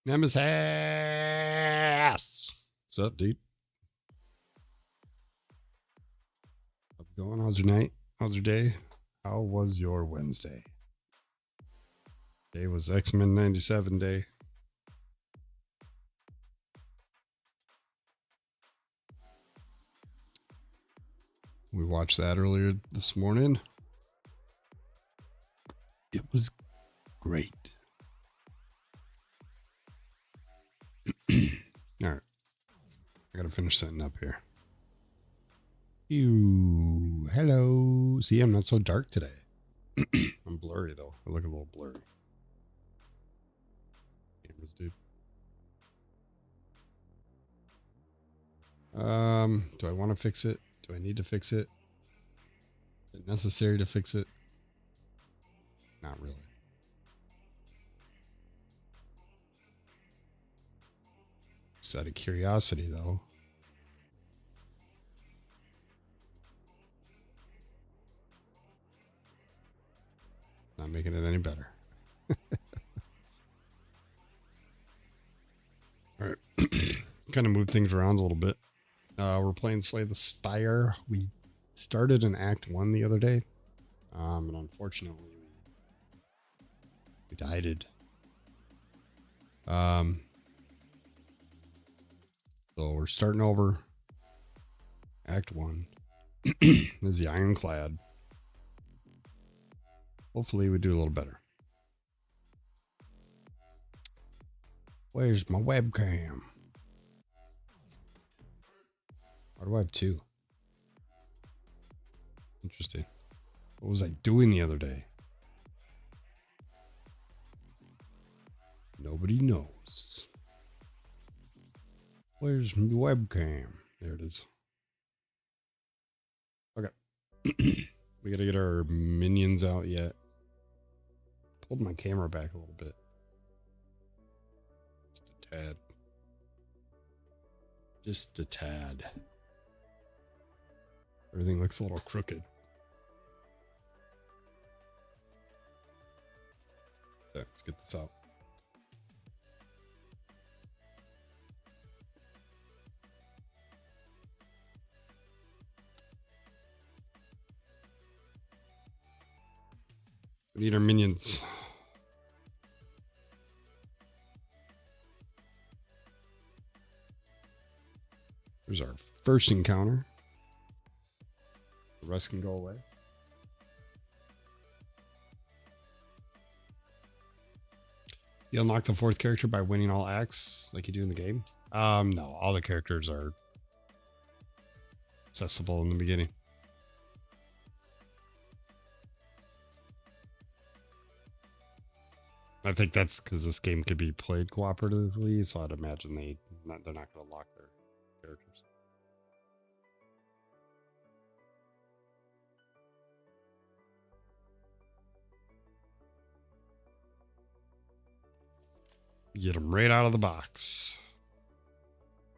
Nemesis. What's up, dude? How's it going? How's your night? How's your day? How was your Wednesday? Today was X-Men 97 day. We watched that earlier this morning. It was great. All right. I gotta finish setting up here. Ew. Hello. See, I'm not so dark today. I'm blurry though. I look a little blurry. Cameras, dude. Do I want to fix it? Do I need to fix it? Is it necessary to fix it? Not really. Just out of curiosity, though. Not making it any better. All right. Kind of move things around a little bit. We're playing Slay the Spire. We started in Act 1 the other day. And unfortunately, we died. So we're starting over. Act 1. This is the Ironclad. Hopefully we do a little better. Where's my webcam? Why do I have two? Interesting. What was I doing the other day? Nobody knows. Where's my webcam? There it is. Okay. We gotta get our minions out yet. Pulled my camera back a little bit. Just a tad. Just a tad. Everything looks a little crooked. Okay, let's get this out. We need our minions. There's our first encounter. The rest can go away. You unlock the fourth character by winning all acts like you do in the game. No, all the characters are accessible in the beginning. I think that's because this game could be played cooperatively, so I'd imagine they're not going to lock their characters. Get them right out of the box.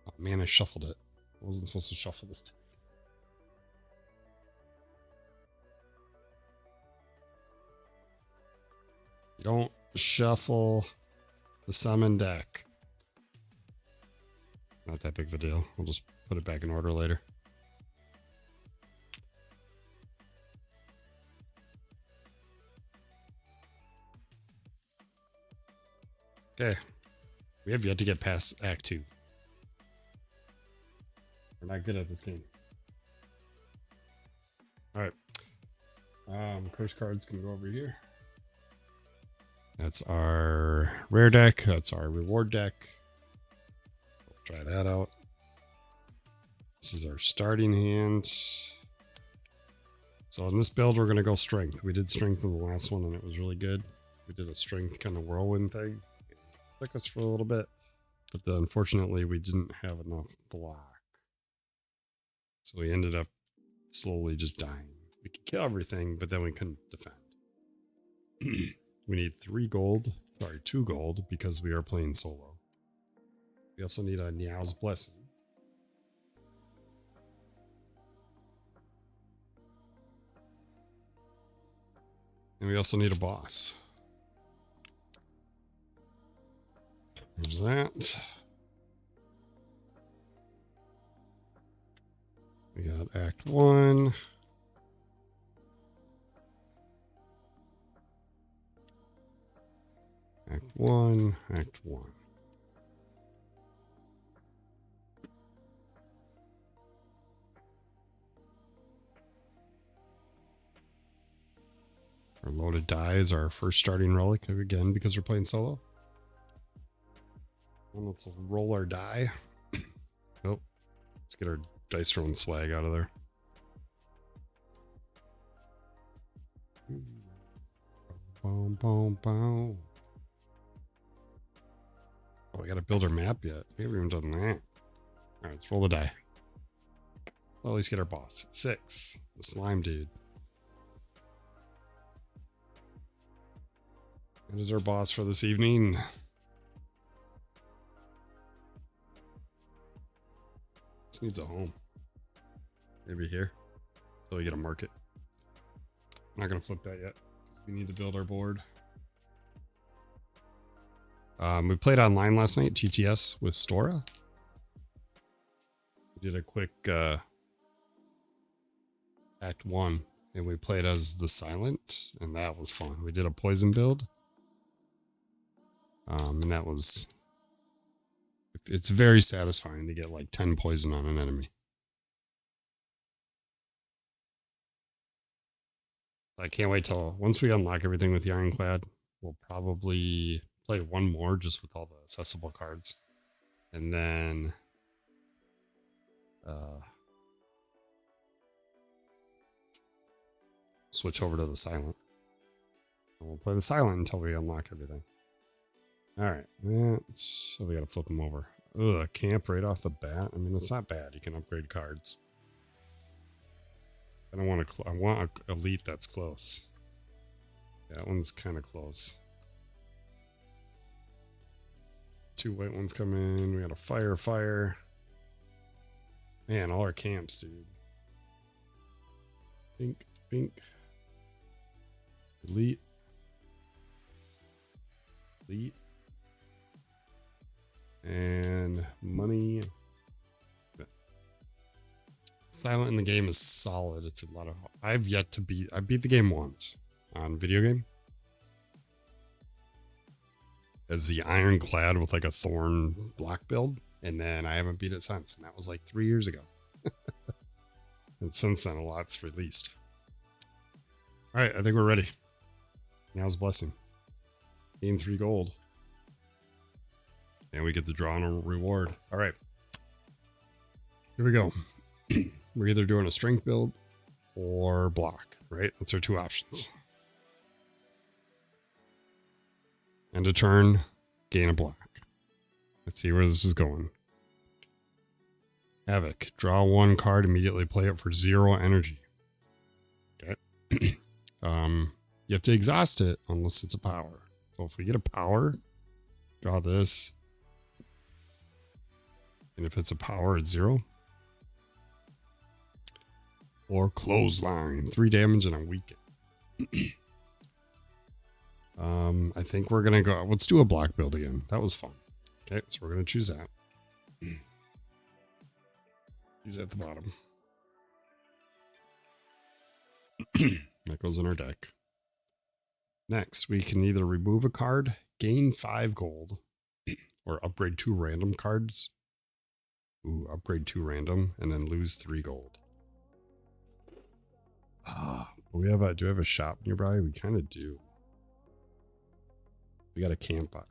Oh man, I shuffled it. I wasn't supposed to shuffle this. You don't shuffle the summon deck. Not that big of a deal. We'll just put it back in order later. Okay. We have yet to get past Act 2. We're not good at this game. Alright. Curse cards can go over here. That's our rare deck. That's our reward deck. We'll try that out. This is our starting hand. So in this build, we're going to go strength. We did strength in the last one, and it was really good. We did a strength kind of whirlwind thing. It took us for a little bit, but unfortunately, we didn't have enough block. So we ended up slowly just dying. We could kill everything, but then we couldn't defend. We need 2 gold, because we are playing solo. We also need a Niao's Blessing. And we also need a boss. There's that. We got Act 1. Act 1, Act 1. Our loaded die is our first starting relic, again, because we're playing solo. And let's roll our die. Oh, let's get our dice rolling swag out of there. Boom, boom, boom. Oh, we gotta build our map yet. We haven't even done that. Alright, let's roll the die. Well, at least get our boss. 6. The slime dude. That is our boss for this evening. This needs a home. Maybe here. Until we get a market. I'm not gonna flip that yet. We need to build our board. We played online last night, TTS with Stora. We did a quick Act 1, and we played as the Silent, and that was fun. We did a poison build. And that was... It's very satisfying to get like 10 poison on an enemy. I can't wait till once we unlock everything with the Ironclad, we'll probably play one more just with all the accessible cards. And then switch over to the Silent. And we'll play the Silent until we unlock everything. Alright, so we gotta flip them over. Ugh, camp right off the bat. I mean, it's not bad. You can upgrade cards. I don't want I want an elite that's close. That one's kind of close. 2 white ones come in. We got a fire. Man, all our camps, dude. Pink. Elite. And money. Silent in the game is solid. It's a lot of... I beat the game once on video game. As the Ironclad with like a Thorn block build. And then I haven't beat it since. And that was like 3 years ago. And since then, a lot's released. Alright, I think we're ready. Now's blessing. Gain 3 gold. And we get to draw on a reward. Alright. Here we go. We're either doing a strength build or block, right? That's our 2 options. End a turn, gain a block. Let's see where this is going. Havoc. Draw 1 card, immediately play it for 0 energy. Okay. You have to exhaust it unless it's a power. So if we get a power, draw this. And if it's a power, it's 0. Or clothesline. 3 damage and a weaken. I think we're going to go... Let's do a block build again. That was fun. Okay, so we're going to choose that. He's at the bottom. That goes in our deck. Next, we can either remove a card, gain 5 gold, or upgrade 2 random cards. Ooh, upgrade 2 random, and then lose 3 gold. Do we have a shop nearby? We kind of do. We got a camp. A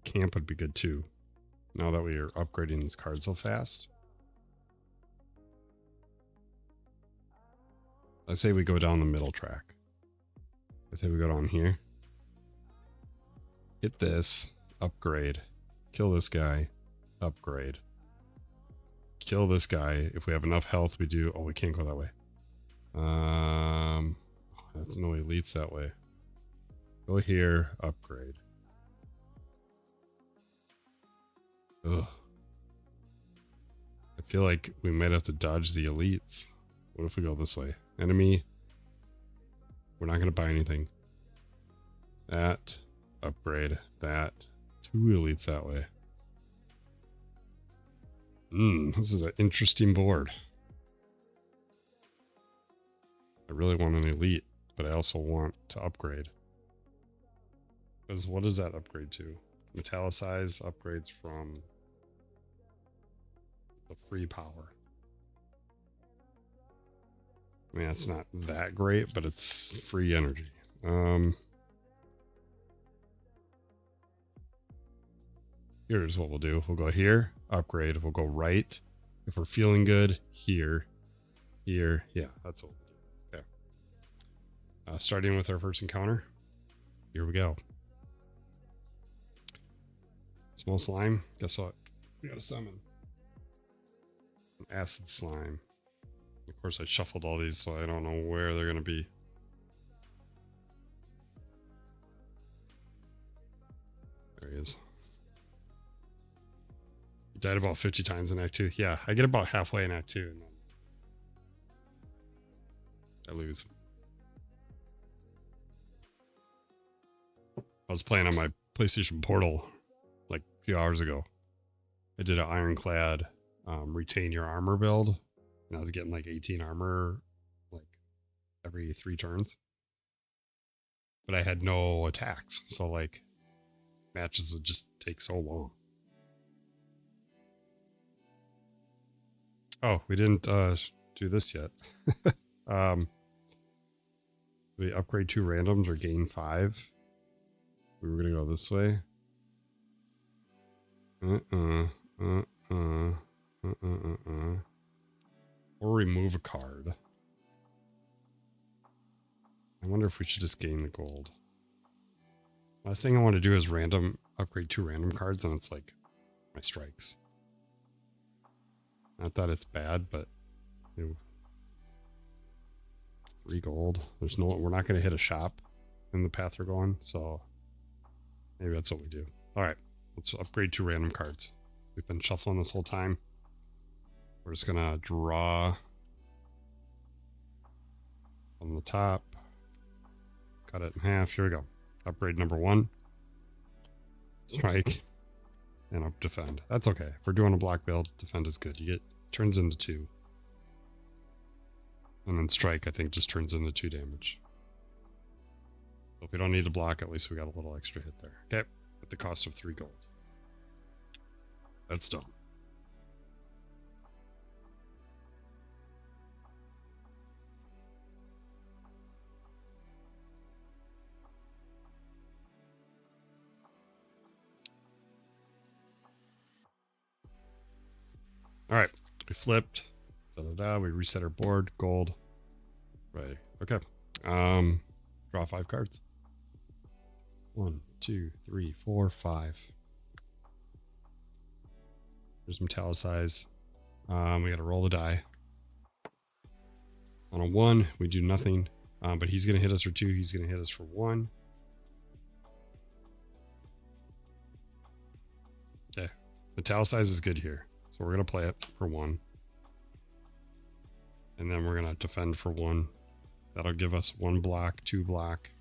camp would be good too. Now that we are upgrading this card so fast. I say we go down the middle track. I say we go down here. Hit this. Upgrade. Kill this guy. Upgrade. Kill this guy. If we have enough health, we do. Oh, we can't go that way. That's no elites that way. Go here. Upgrade. Ugh. I feel like we might have to dodge the elites. What if we go this way? Enemy. We're not going to buy anything. That. Upgrade. That. 2 elites that way. This is an interesting board. I really want an elite, but I also want to upgrade. Because what does that upgrade to? Metallicize upgrades from the free power. I mean, that's not that great, but it's free energy. Here's what we'll do. We'll go here, upgrade. We'll go right. If we're feeling good, here, here. Yeah, that's what we'll do. Okay. Starting with our first encounter. Here we go. Small slime. Guess what? We got a summon. An acid slime. Of course, I shuffled all these, so I don't know where they're going to be. There he is. He died about 50 times in Act 2. Yeah, I get about halfway in Act 2, and then I lose. I was playing on my PlayStation Portal like a few hours ago. I did an Ironclad retain your armor build, and I was getting like 18 armor like every 3 turns. But I had no attacks, so like matches would just take so long. Oh, we didn't do this yet. We upgrade 2 randoms or gain 5. We were gonna go this way. Or remove a card. I wonder if we should just gain the gold. Last thing I want to do is upgrade 2 random cards, and it's like my strikes. Not that it's bad, but it's 3 gold. We're not going to hit a shop in the path we're going, so maybe that's what we do. All right, let's upgrade 2 random cards. We've been shuffling this whole time. We're just going to draw on the top, cut it in half. Here we go. Upgrade number 1. Strike. And up defend. That's okay. If we're doing a block build, defend is good. You get turns into 2. And then strike, I think, just turns into 2 damage. So if we don't need to block, at least we got a little extra hit there. Okay. At the cost of 3 gold. That's done. All right, we flipped. We reset our board. Gold. Right. Okay. Draw 5 cards. 1, 2, 3, 4, 5. There's metallicize. We got to roll the die. On a 1, we do nothing. But he's going to hit us for 2. He's going to hit us for 1. Okay. Metallicize is good here. So we're going to play it for 1. And then we're going to defend for 1. That'll give us 1 block, 2 block.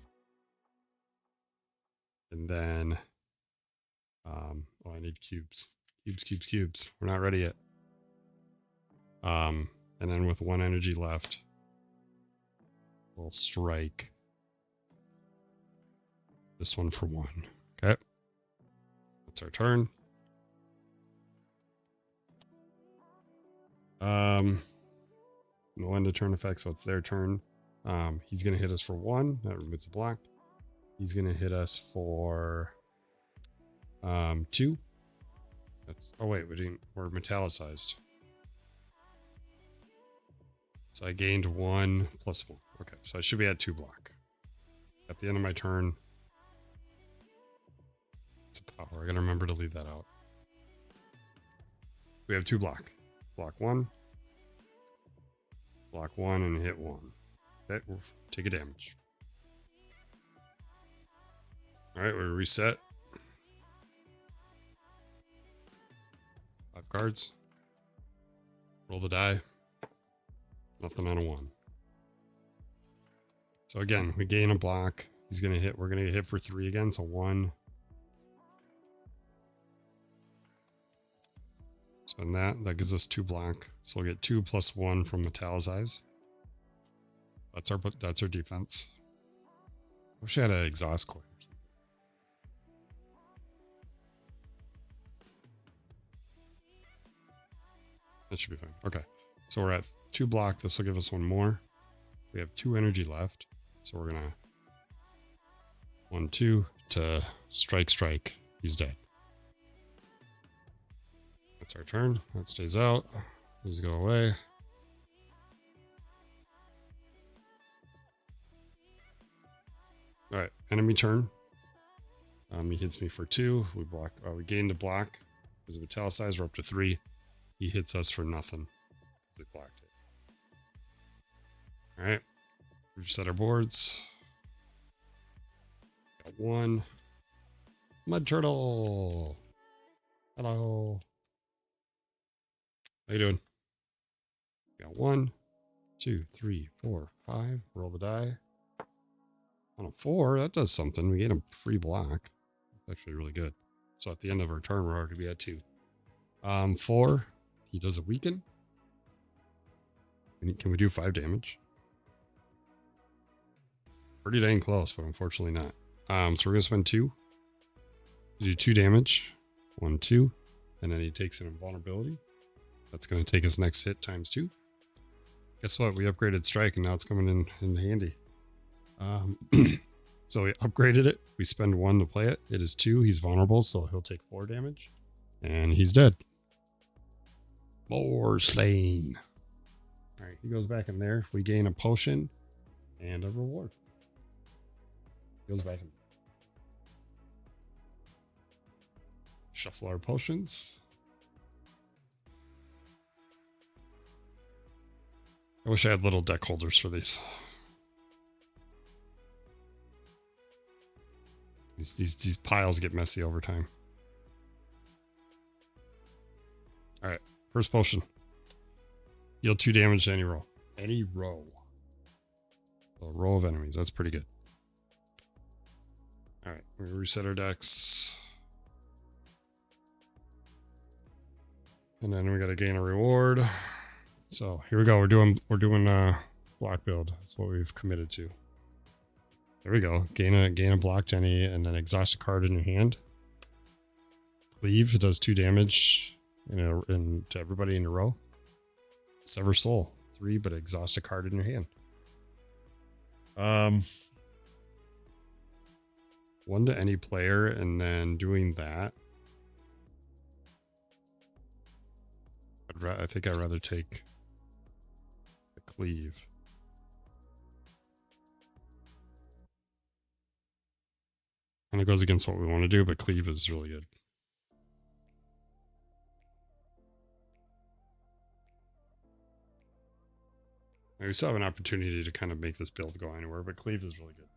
And then, I need cubes. Cubes. We're not ready yet. And then with 1 energy left, we'll strike this one for 1. Okay. That's our turn. No end of turn effect, so it's their turn. He's going to hit us for 1. That removes a block. He's going to hit us for 2. Oh wait, we're metallicized. So I gained 1 plus 1. Okay, so I should be at 2 block. At the end of my turn, it's a power. I gotta remember to leave that out. We have 2 block. Block 1. Block 1 and hit 1. Okay, we'll take a damage. Alright, we reset. 5 cards. Roll the die. Nothing on a 1. So again, we gain a block. He's gonna hit. We're gonna hit for 3 again. So 1. Spend that. That gives us 2 block. So we'll get 2 plus 1 from Metallicize. That's our defense. I wish I had an exhaust coin or something. That should be fine. Okay. So we're at 2 block. This will give us 1 more. We have 2 energy left. So we're gonna 1, 2 to strike. He's dead. That's our turn. That stays out. These go away. All right, enemy turn. He hits me for 2. We block. We gained a block. Because of Metallicize, we're up to 3. He hits us for nothing. We blocked it. All right, reset our boards. Got 1 mud turtle. Hello. How you doing? Got 1, 2, 3, 4, 5. Roll the die. On a 4, that does something. We get a free block. It's actually really good. So at the end of our turn, we're already at 2. 4, he does a weaken. Can we do 5 damage? Pretty dang close, but unfortunately not. So we're going to spend 2. Do 2 damage. 1, 2. And then he takes an invulnerability. That's going to take his next hit times 2. Guess what? We upgraded strike and now it's coming in handy. So we upgraded it. We spend 1 to play it. It is 2. He's vulnerable, so he'll take 4 damage. And he's dead. More slain. All right, he goes back in there. We gain a potion and a reward. He goes back in. Shuffle our potions. I wish I had little deck holders for these. These piles get messy over time. All right, first potion. Deal 2 damage to any row. Any row. A row of enemies. That's pretty good. All right, we reset our decks. And then we got to gain a reward. So here we go. We're doing block build. That's what we've committed to. There we go. Gain a block to any, and then exhaust a card in your hand. Cleave does 2 damage to everybody in a row. Sever soul 3, but exhaust a card in your hand. 1 to any player, and then doing that. I think I'd rather take a cleave. And it goes against what we want to do, but cleave is really good. Now we still have an opportunity to kind of make this build go anywhere, but cleave is really good.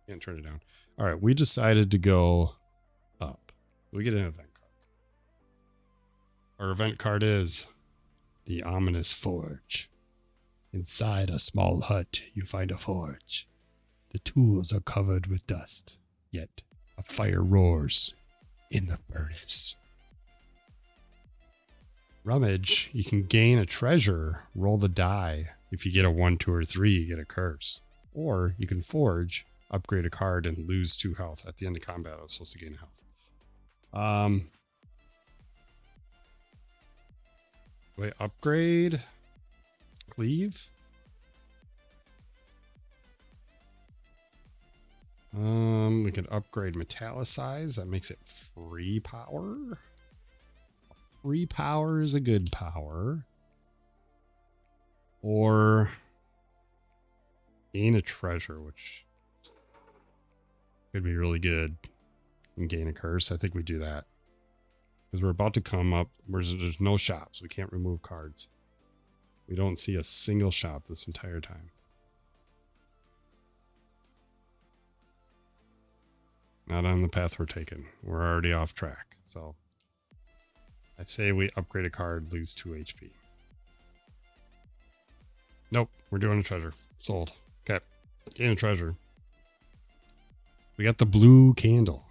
Can't turn it down. All right, we decided to go up. We get an event card. Our event card is the Ominous Forge. Inside a small hut, you find a forge. The tools are covered with dust, yet a fire roars in the furnace. Rummage, you can gain a treasure, roll the die. If you get a 1, 2, or 3, you get a curse. Or you can forge, upgrade a card, and lose 2 health. At the end of combat, I was supposed to gain health. Wait, upgrade? Cleave? We could upgrade Metallicize. That makes it free power. Free power is a good power. Or gain a treasure, which could be really good. And gain a curse. I think we do that. Because we're about to come up where there's no shops. We can't remove cards. We don't see a single shop this entire time. Not on the path we're taking. We're already off track. So I say we upgrade a card, lose 2 HP. Nope, we're doing a treasure. Sold. Okay, gain a treasure. We got the blue candle.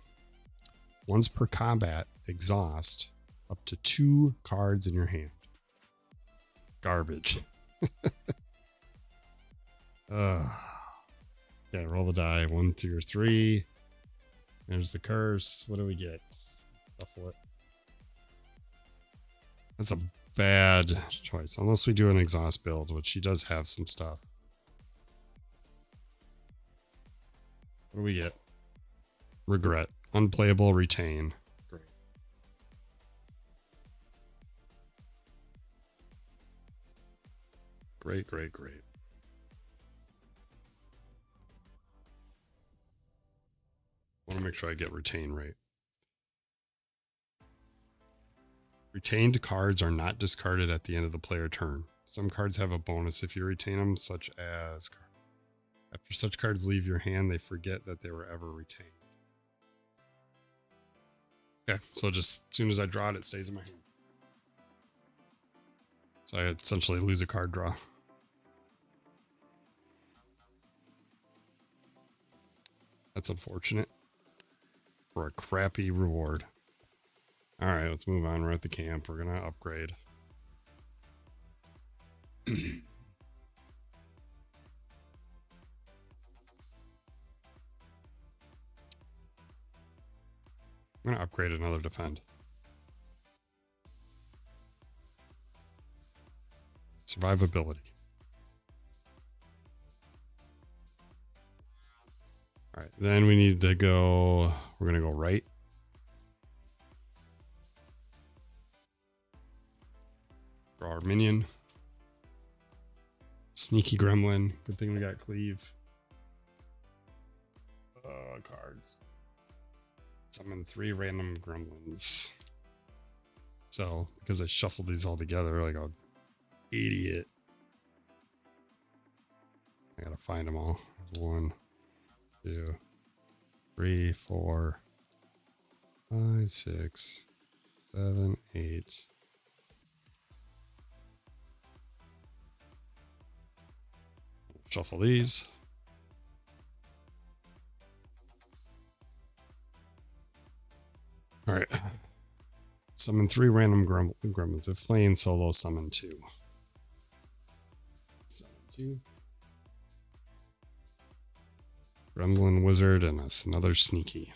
Once per combat, exhaust. up to 2 cards in your hand. Garbage. Okay, roll the die. 1, 2, or 3. There's the curse. What do we get? Shuffle it. That's a bad choice, unless we do an exhaust build, which he does have some stuff. What do we get? Regret. Unplayable, retain. Great. Great, great, great. I want to make sure I get retain right. Retained cards are not discarded at the end of the player turn. Some cards have a bonus if you retain them, such as after such cards leave your hand, they forget that they were ever retained. Okay, so just as soon as I draw it, it stays in my hand. So I essentially lose a card draw. That's unfortunate. For a crappy reward. Alright, let's move on. We're at the camp. We're going to upgrade. I'm going to upgrade another defend. Survivability. Alright, then we need to go... We're going to go right. Draw our minion. Sneaky gremlin. Good thing we got cleave. Cards. Summon 3 random gremlins. So, because I shuffled these all together like an idiot. I gotta find them all. 1, 2, 3, 4, 5, 6, 7, 8. Shuffle these. All right. Summon 3 random gremlins. If playing solo, summon 2. Summon 2. Gremlin wizard and another sneaky.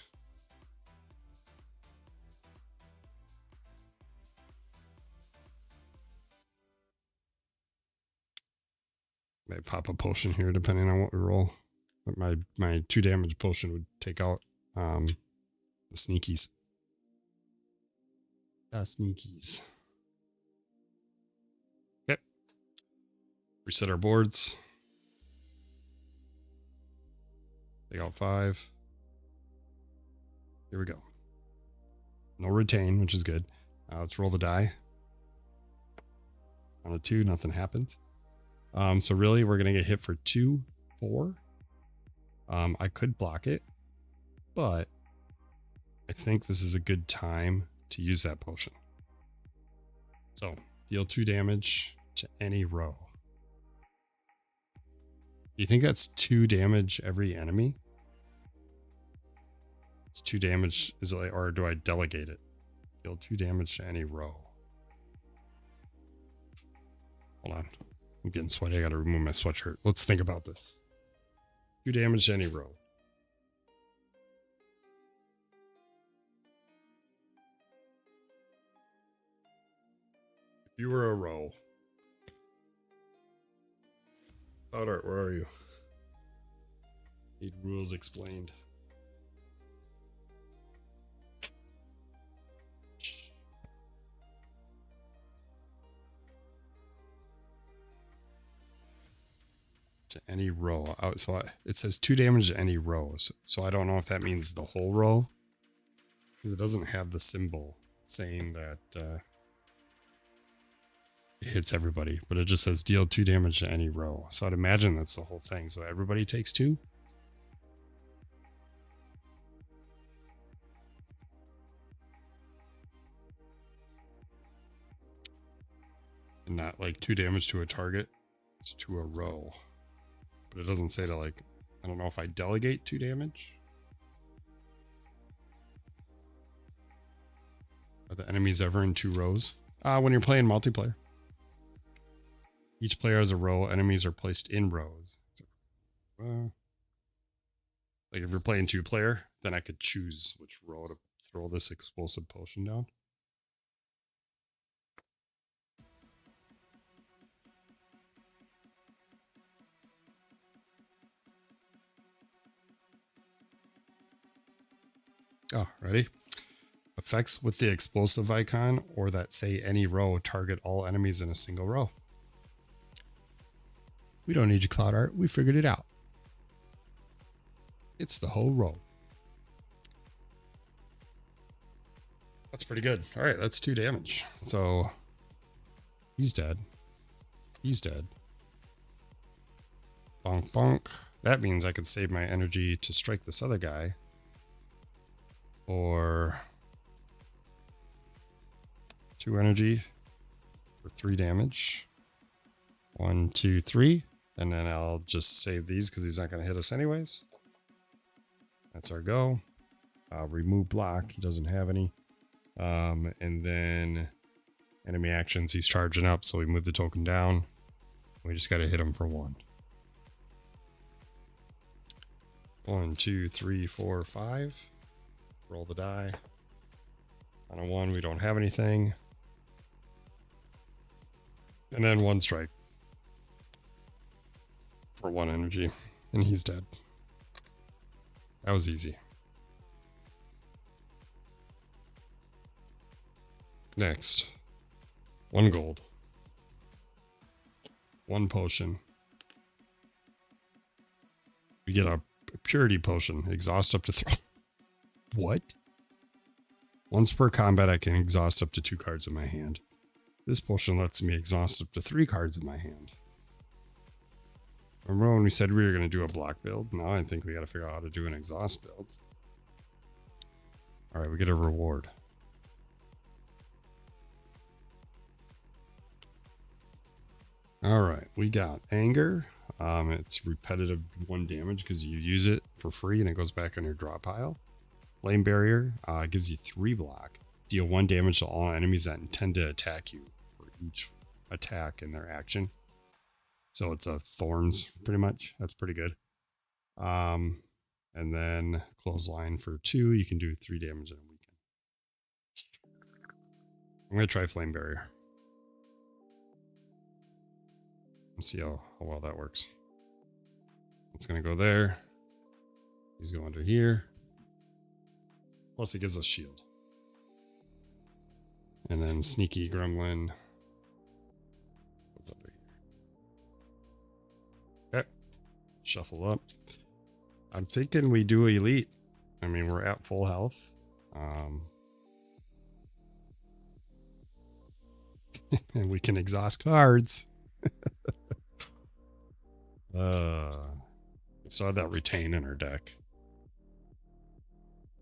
May pop a potion here depending on what we roll. But my 2 damage potion would take out the sneakies. Sneakies. Okay. Reset our boards. Take out 5. Here we go. No retain, which is good. Let's roll the die. On a 2, nothing happens. So really, we're going to get hit for 2, 4. I could block it, but I think this is a good time to use that potion. So, deal 2 damage to any row. Do you think that's 2 damage every enemy? It's 2 damage, is it like, or do I delegate it? Deal 2 damage to any row. Hold on. I'm getting sweaty. I gotta remove my sweatshirt. Let's think about this. 2 damage to any row. If you were a row. Powder, where are you? Need rules explained. To any row. It says 2 damage to any rows. So I don't know if that means the whole row. Because it doesn't have the symbol saying that it hits everybody. But it just says deal 2 damage to any row. So I'd imagine that's the whole thing. So everybody takes 2. And not like 2 damage to a target. It's to a row. But it doesn't say to like, I don't know if I delegate 2 damage. Are the enemies ever in 2 rows? When you're playing multiplayer. Each player has a row. Enemies are placed in rows. Like if you're playing 2-player, then I could choose which row to throw this explosive potion down. Oh, ready? Effects with the explosive icon or that say any row target all enemies in a single row. We don't need your cloud art. We figured it out. It's the whole row. That's pretty good. All right, that's 2 damage. So he's dead. He's dead. Bonk, bonk. That means I could save my energy to strike this other guy. Or 2 energy for 3 damage. 1, 2, 3. And then I'll just save these because he's not going to hit us anyways. That's our go. Remove block. He doesn't have any. And then enemy actions. He's charging up, so we move the token down. We just got to hit him for 1. 1, 2, 3, 4, 5. Roll the die. On a 1, we don't have anything. And then 1 strike. For 1 energy. And he's dead. That was easy. Next. 1 gold. 1 potion. We get a purity potion. Exhaust up to 3. What? Once per combat, I can exhaust up to 2 cards in my hand. This potion lets me exhaust up to 3 cards in my hand. Remember when we said we were going to do a block build? Now I think we got to figure out how to do an exhaust build. All right, we get a reward. All right, we got anger. It's repetitive 1 damage because you use it for free and it goes back on your draw pile. Flame barrier gives you 3 block. Deal 1 damage to all enemies that intend to attack you for each attack in their action. So it's a thorns pretty much. That's pretty good. And then clothesline for 2. You can do 3 damage in a weekend. I'm going to try flame barrier. Let's see how well that works. It's going to go there. He's going to here. Plus it gives us shield. And then sneaky gremlin. What's under here? Okay. Shuffle up. I'm thinking we do elite. I mean, we're at full health. And we can exhaust cards. So that retain in our deck.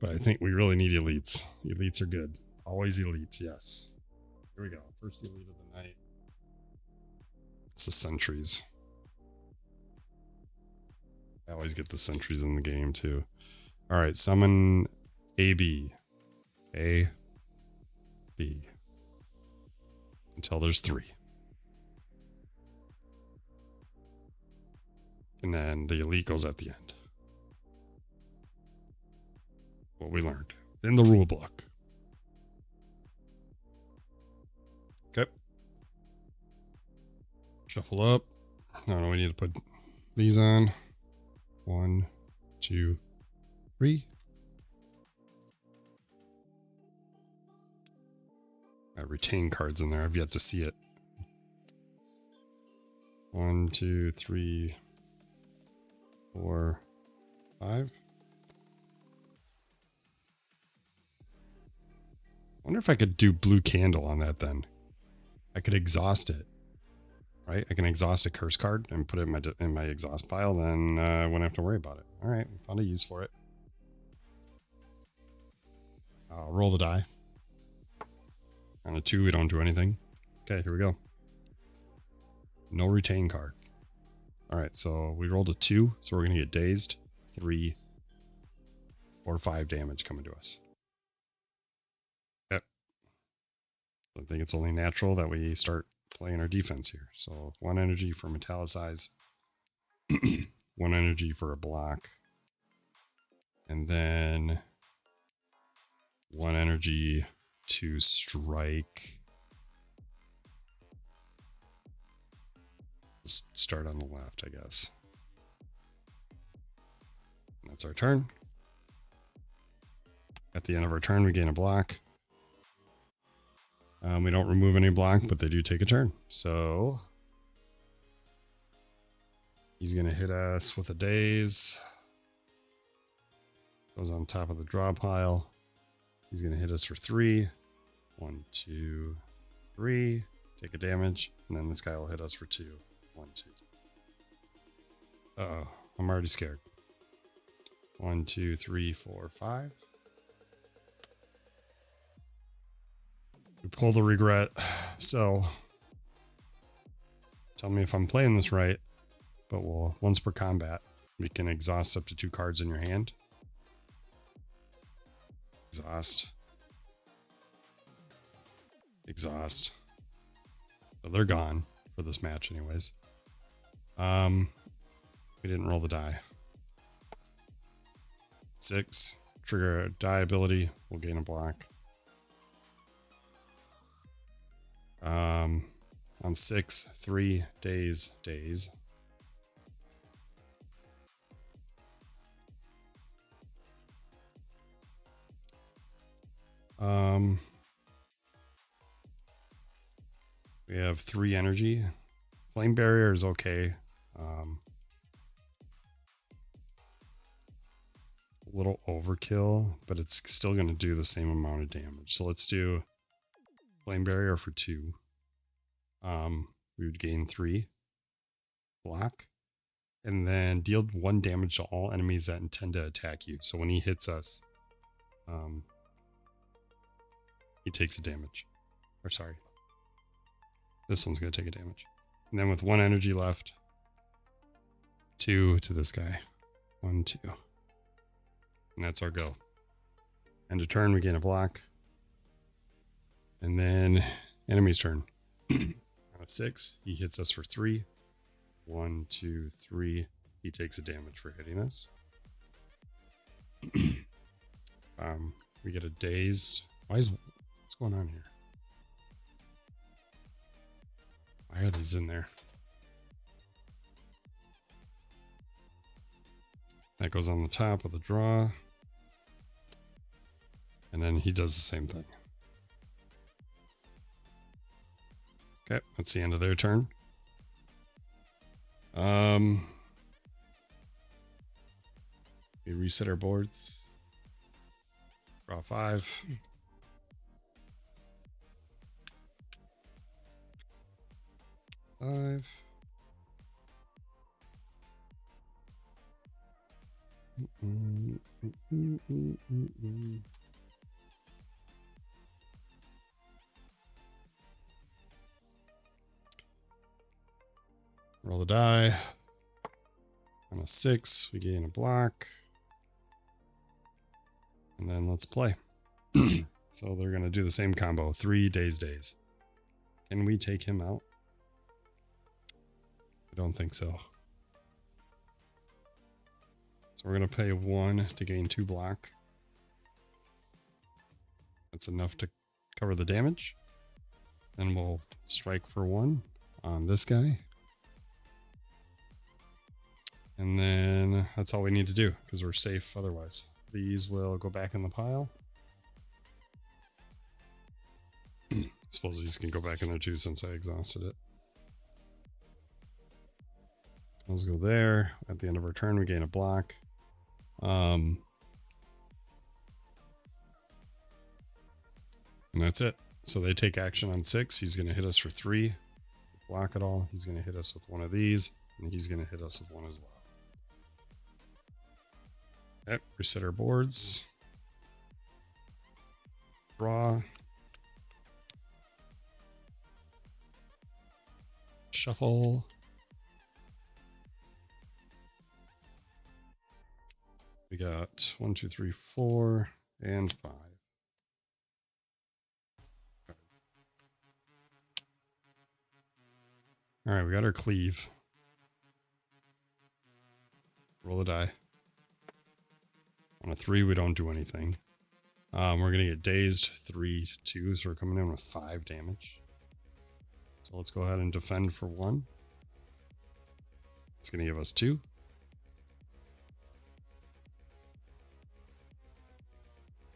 But I think we really need elites. Elites are good. Always elites, yes. Here we go. First elite of the night. It's the sentries. I always get the sentries in the game too. All right, summon AB. A, B. Until there's 3. And then the elite goes at the end. What we learned in the rule book. Okay. Shuffle up. No, we need to put these on. 1, 2, 3. I retain cards in there. I've yet to see it. 1, 2, 3, 4, 5. I wonder if I could do blue candle on that then. I could exhaust it. Right? I can exhaust a curse card and put it in my exhaust pile, then I wouldn't have to worry about it. All right, we found a use for it. Roll the die. On a 2, we don't do anything. Okay, here we go. No retain card. All right, so we rolled a 2, so we're going to get dazed. 3 or 5 damage coming to us. Yep. I think it's only natural that we start playing our defense here. So 1 energy for metallicize, 1 energy for a block, and then 1 energy to strike. Just start on the left, I guess. And that's our turn. At the end of our turn, we gain a block. We don't remove any block, but they do take a turn. So he's going to hit us with a daze. Goes on top of the draw pile. He's going to hit us for 3. 1, 2, 3. Take a damage. And then this guy will hit us for 2. 1, 2. Uh-oh. I'm already scared. 1, 2, 3, 4, 5. We pull the regret. So tell me if I'm playing this right, but once per combat, we can exhaust up to 2 cards in your hand. Exhaust. Exhaust. So they're gone for this match anyways. We didn't roll the die. 6. Trigger a die ability. We'll gain a block. On 6, 3 days. We have 3 energy. Flame barrier is okay. A little overkill, but it's still going to do the same amount of damage. So let's do flame barrier for 2. We would gain 3 block, and then deal 1 damage to all enemies that intend to attack you. So when he hits us, he takes a damage. Or sorry, this one's going to take a damage. And then with 1 energy left, 2 to this guy. 1, 2. And that's our go. End of turn, we gain a block. And then enemy's turn. On a 6, he hits us for 3. 1, 2, 3. He takes a damage for hitting us. We get a dazed. What's going on here? Why are these in there? That goes on the top of the draw. And then he does the same thing. Okay, that's the end of their turn. We reset our boards. Draw 5. Roll the die. On a 6, we gain a block. And then let's play. So they're going to do the same combo. 3 days. Can we take him out? I don't think so. So we're going to pay 1 to gain 2 block. That's enough to cover the damage. Then we'll strike for 1 on this guy. And then that's all we need to do because we're safe otherwise. These will go back in the pile. I suppose these can go back in there too since I exhausted it. Those go there. At the end of our turn, we gain a block. And that's it. So they take action on 6. He's going to hit us for 3. Block it all. He's going to hit us with 1 of these. And he's going to hit us with 1 as well. Okay, reset our boards. Draw. Shuffle. We got 1, 2, 3, 4, and 5. All right, we got our cleave. Roll the die. On a 3, we don't do anything. We're going to get dazed 3 to 2, so we're coming in with 5 damage. So let's go ahead and defend for 1. It's going to give us 2.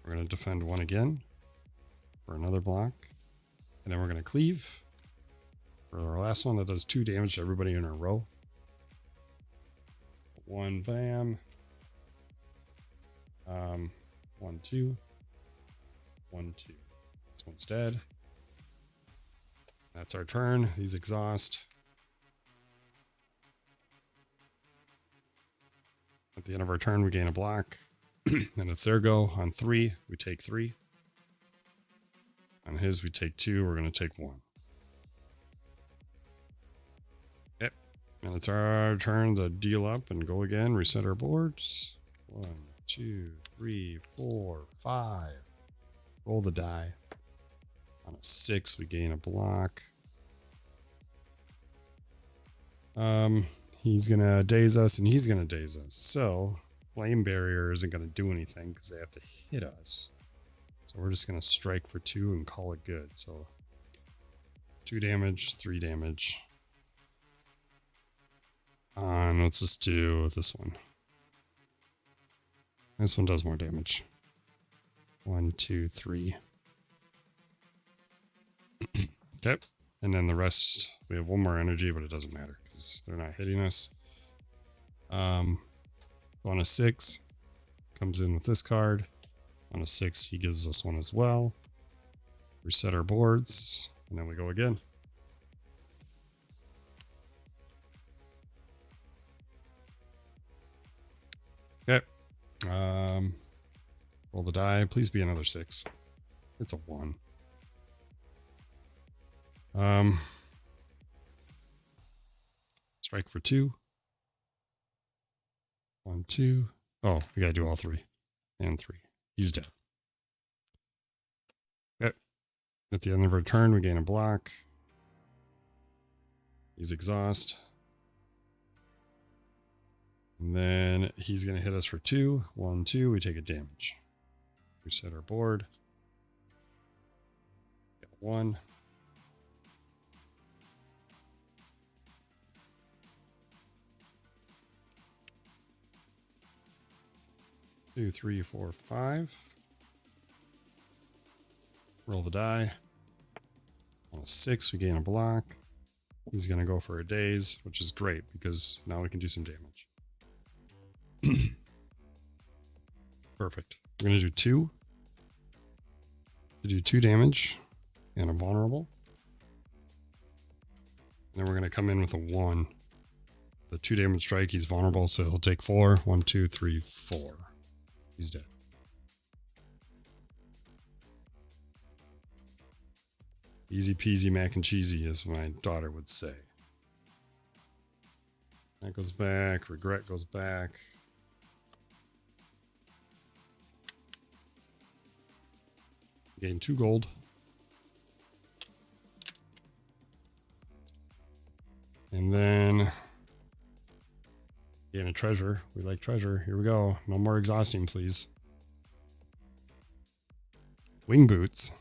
We're going to defend 1 again for another block. And then we're going to cleave for our last one that does 2 damage to everybody in our row. 1, bam. 1, 2. 1, 2. This one's dead. That's our turn. These exhaust. At the end of our turn, we gain a block. And it's their go. On 3, we take 3. On his, we take 2. We're going to take 1. Yep. And it's our turn to deal up and go again. Reset our boards. 1, 2, 3, 4, 5. Roll the die. On a 6, we gain a block. He's going to daze us, and he's going to daze us. So, Flame Barrier isn't going to do anything because they have to hit us. So we're just going to strike for 2 and call it good. So 2 damage, 3 damage. And let's just do this one. This one does more damage. 1, 2, 3. Okay. And then the rest, we have 1 more energy, but it doesn't matter because they're not hitting us. On a 6, comes in with this card. On a 6, he gives us 1 as well. Reset our boards, and then we go again. Okay. Roll the die. Please be another 6. It's a 1. Strike for 2. 1, 2. Oh, we gotta do all 3. And 3. He's dead. Okay. At the end of our turn, we gain a block. He's exhaust. And then he's going to hit us for 2. 1, 2. We take a damage. Reset our board. Get 1. Two, 3, 4, 5. Roll the die. On a 6, we gain a block. He's going to go for a daze, which is great because now we can do some damage. Perfect. We're going to do 2. To do 2 damage and a vulnerable. And then we're going to come in with a 1. The 2 damage strike, he's vulnerable, so he'll take 4. 1, 2, 3, 4. He's dead. Easy peasy mac and cheesy, as my daughter would say. That goes back. Regret goes back. Gain 2 gold. And then gain a treasure. We like treasure. Here we go. No more exhausting, please. Wing boots.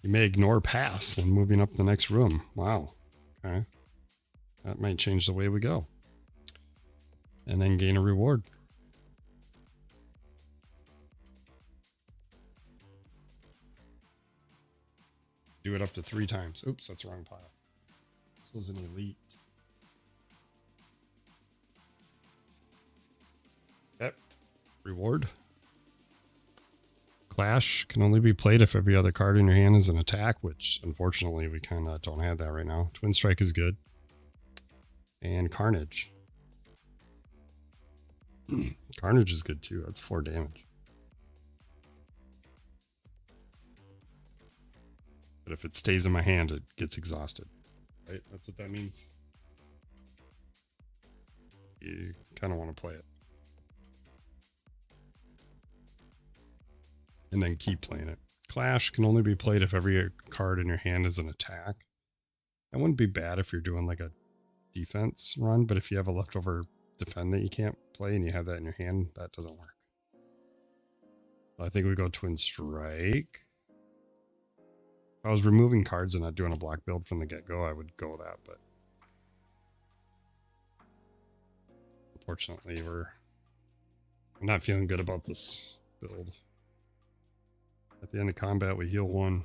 You may ignore pass when moving up the next room. Wow. Okay. That might change the way we go. And then gain a reward. Do it up to 3 times. Oops, that's the wrong pile. This was an elite. Yep. Reward. Clash can only be played if every other card in your hand is an attack, which unfortunately we kind of don't have that right now. Twin Strike is good. And Carnage. Carnage is good too. That's 4 damage. But if it stays in my hand, it gets exhausted. Right? That's what that means. You kind of want to play it. And then keep playing it. Clash can only be played if every card in your hand is an attack. That wouldn't be bad if you're doing like a defense run, but if you have a leftover defend that you can't play and you have that in your hand, that doesn't work. I think we go Twin Strike. If I was removing cards and not doing a block build from the get-go, I would go that, but unfortunately I'm not feeling good about this build. At the end of combat, we heal 1.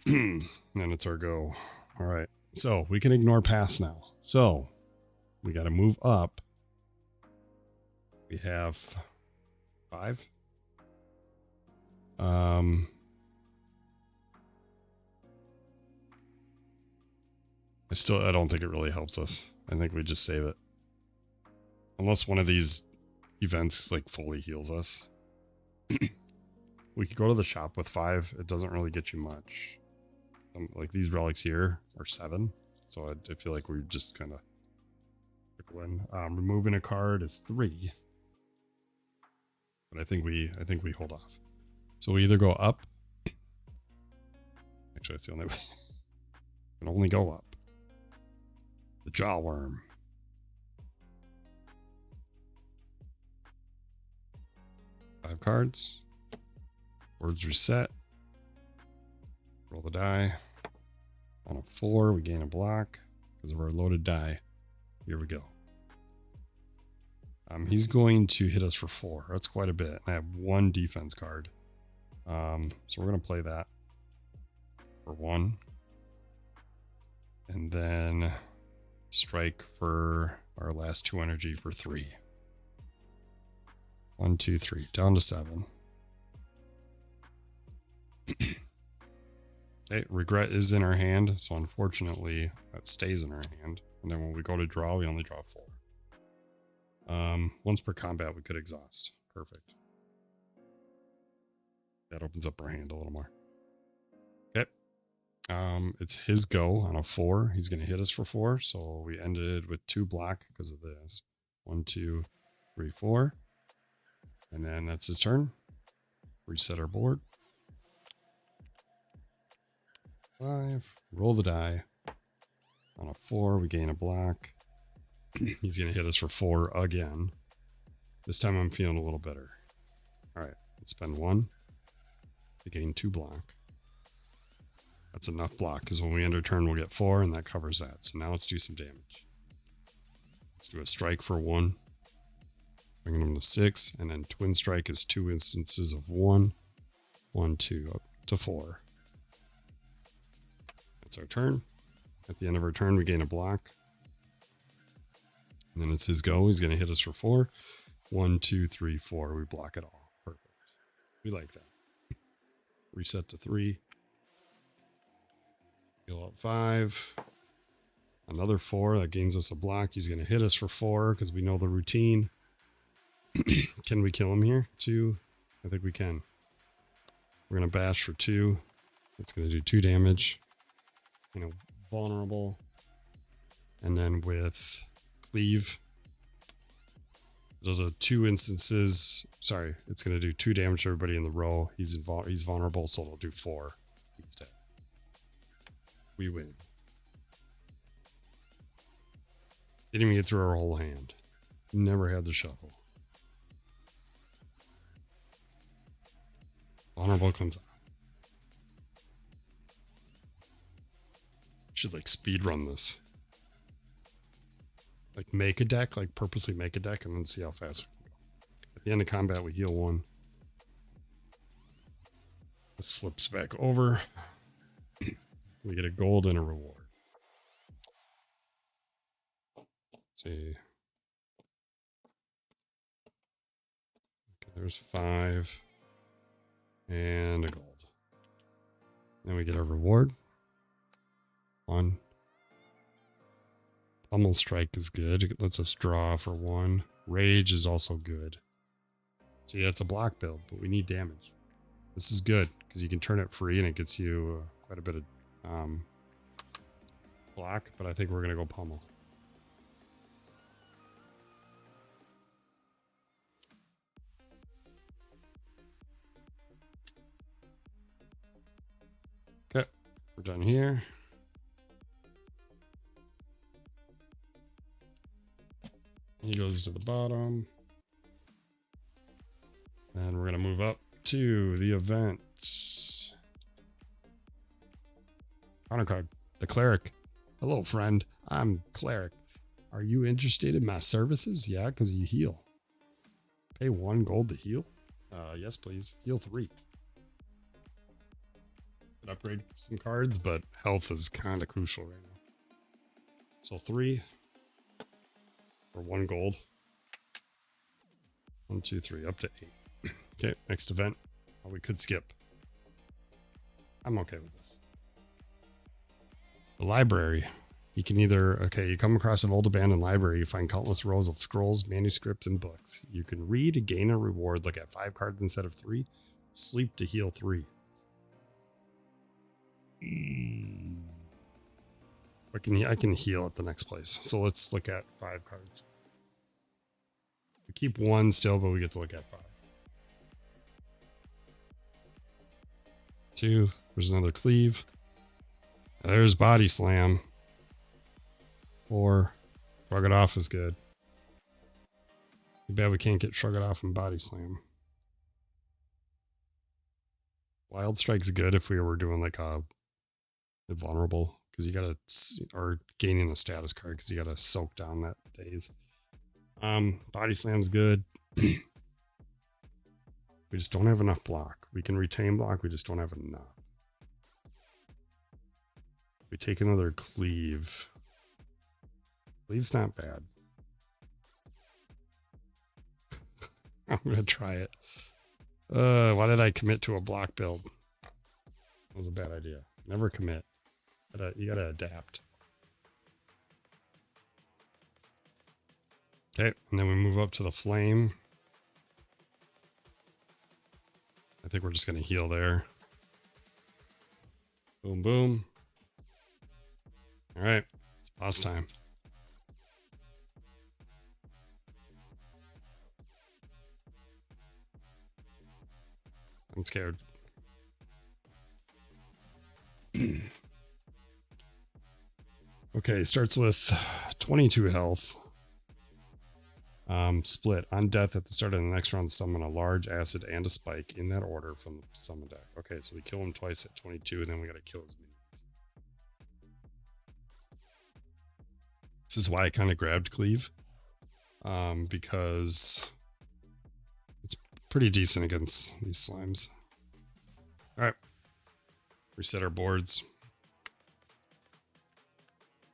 And then it's our go. All right. So we can ignore pass now. So we got to move up. We have 5. I don't think it really helps us. I think we just save it. Unless one of these events like fully heals us. We could go to the shop with 5. It doesn't really get you much. Like these relics here are 7. So I feel like we just kind of win. Removing a card is 3. But I think we hold off. So we either go up. Actually, that's the only way. We can only go up. The Jawworm. Five cards. Words reset. Roll the die. On a 4, we gain a block because of our loaded die. Here we go. He's going to hit us for 4. That's quite a bit. I have 1 defense card. So we're going to play that for 1. And then strike for our last 2 energy for 3. 1, 2, 3. Down to 7. Okay, regret is in our hand, so unfortunately that stays in our hand. And then when we go to draw, we only draw 4. Once per combat, we could exhaust. Perfect. That opens up our hand a little more. Okay. It's his go on a 4. He's going to hit us for 4, so we ended with 2 block because of this. 1, 2, 3, 4. And then that's his turn. Reset our board. 5. Roll the die. On a 4, we gain a block. He's going to hit us for 4 again. This time I'm feeling a little better. All right, let's spend 1 to gain 2 block. That's enough block because when we end our turn, we'll get 4 and that covers that. So now let's do some damage. Let's do a strike for 1. Bringing him to 6. And then twin strike is 2 instances of 1. 1, 2, up to 4. That's our turn. At the end of our turn, we gain a block. And then it's his go. He's going to hit us for 4. 1, 2, 3, 4. We block it all. Perfect. We like that. Reset to 3. Heal up 5. Another 4. That gains us a block. He's going to hit us for 4 because we know the routine. Can we kill him here? 2. I think we can. We're going to bash for 2. It's going to do 2 damage. Vulnerable. And then with cleave, it'll do 2 instances. Sorry, it's going to do 2 damage to everybody in the row. He's vulnerable, so it'll do 4. He's dead. We win. Didn't even get through our whole hand. Never had the shuffle. Vulnerable comes out. Should speed run this. Make a deck, purposely make a deck and then see how fast we can go. At the end of combat, we heal 1. This flips back over. We get a gold and a reward. Let's see. Okay, there's 5. And a gold. Then we get our reward. 1. Pummel Strike is good. It lets us draw for 1. Rage is also good. See, that's a block build, but we need damage. This is good because you can turn it free and it gets you quite a bit of block, but I think we're going to go Pummel. We're done here. He goes to the bottom. And we're going to move up to the events. Honor card. The cleric. Hello, friend. I'm cleric. Are you interested in my services? Yeah, because you heal. Pay 1 gold to heal? Yes, please. Heal 3. Could upgrade some cards, but health is kind of crucial right now. So 3 for 1 gold. 1, 2, 3, up to 8. Okay, next event. Oh, we could skip. I'm okay with this. The library. You can either, you come across an old abandoned library. You find countless rows of scrolls, manuscripts, and books. You can read, gain a reward, look at 5 cards instead of 3. Sleep to heal 3. I can heal at the next place. So let's look at 5 cards. We keep 1 still, but we get to look at 5. 2. There's another cleave. There's body slam. 4. Shrug it off is good. Too bad we can't get shrug it off and body slam. Wild strike's good if we were doing like a vulnerable, because you gotta, or gaining a status card because you gotta soak down that daze. Body slam's good. We just don't have enough block. We can retain block, we just don't have enough. We take another cleave. Cleave's not bad. I'm gonna try it. Why did I commit to a block build? That was a bad idea. Never commit. You gotta adapt. Okay, and then we move up to the flame. I think we're just gonna heal there. Boom, boom. All right, it's boss time. I'm scared. Okay, starts with 22 health. Split. On death at the start of the next round, summon a large acid and a spike in that order from the summon deck. Okay, so we kill him twice at 22, and then we gotta kill his minions. This is why I kind of grabbed Cleave. Because it's pretty decent against these slimes. Alright. Reset our boards.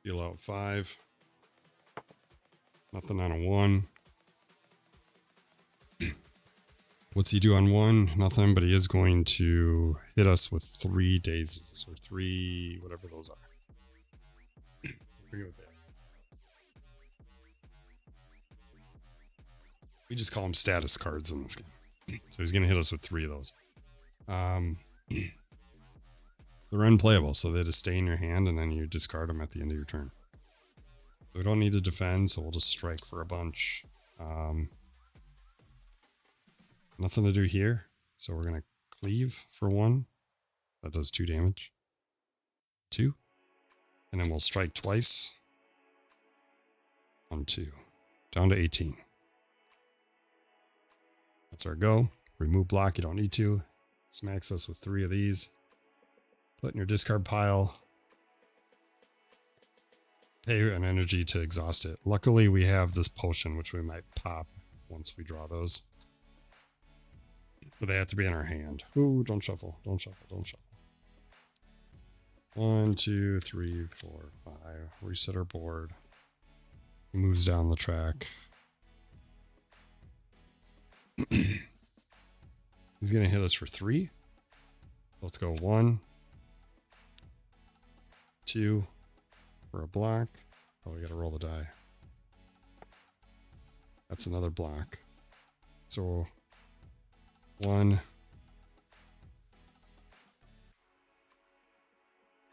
Deal out 5. Nothing on a 1. What's he do on 1? Nothing, but he is going to hit us with 3 dazes, or 3, whatever those are. I forget what they are. We just call them status cards in this game. So he's going to hit us with 3 of those. They're unplayable, so they just stay in your hand, and then you discard them at the end of your turn. We don't need to defend, so we'll just strike for a bunch. Nothing to do here, so we're going to cleave for 1. That does 2 damage. 2. And then we'll strike twice. 1, 2. Down to 18. That's our go. Remove block, you don't need to. Smacks us with 3 of these. Put in your discard pile. Pay an energy to exhaust it. Luckily, we have this potion, which we might pop once we draw those. But they have to be in our hand. Ooh, don't shuffle. Don't shuffle. Don't shuffle. 1, 2, 3, 4, 5. Reset our board. He moves down the track. He's going to hit us for 3. Let's go 1, 2 for a block. Oh, we got to roll the die. That's another block. So 1.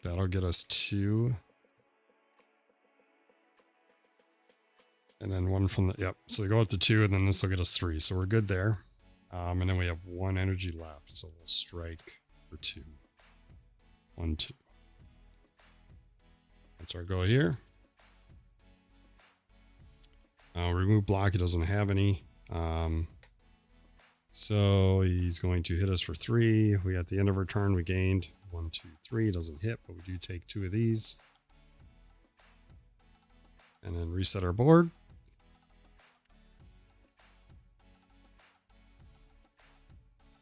That'll get us 2. And then 1 from the, yep. So we go up to 2, and then this will get us 3. So we're good there. And then we have 1 energy left. So we'll strike for 2. 1, 2. That's our go here. Remove block. He doesn't have any. So he's going to hit us for 3. We at the end of our turn, we gained 1, 2, 3. Doesn't hit, but we do take 2 of these. And then reset our board.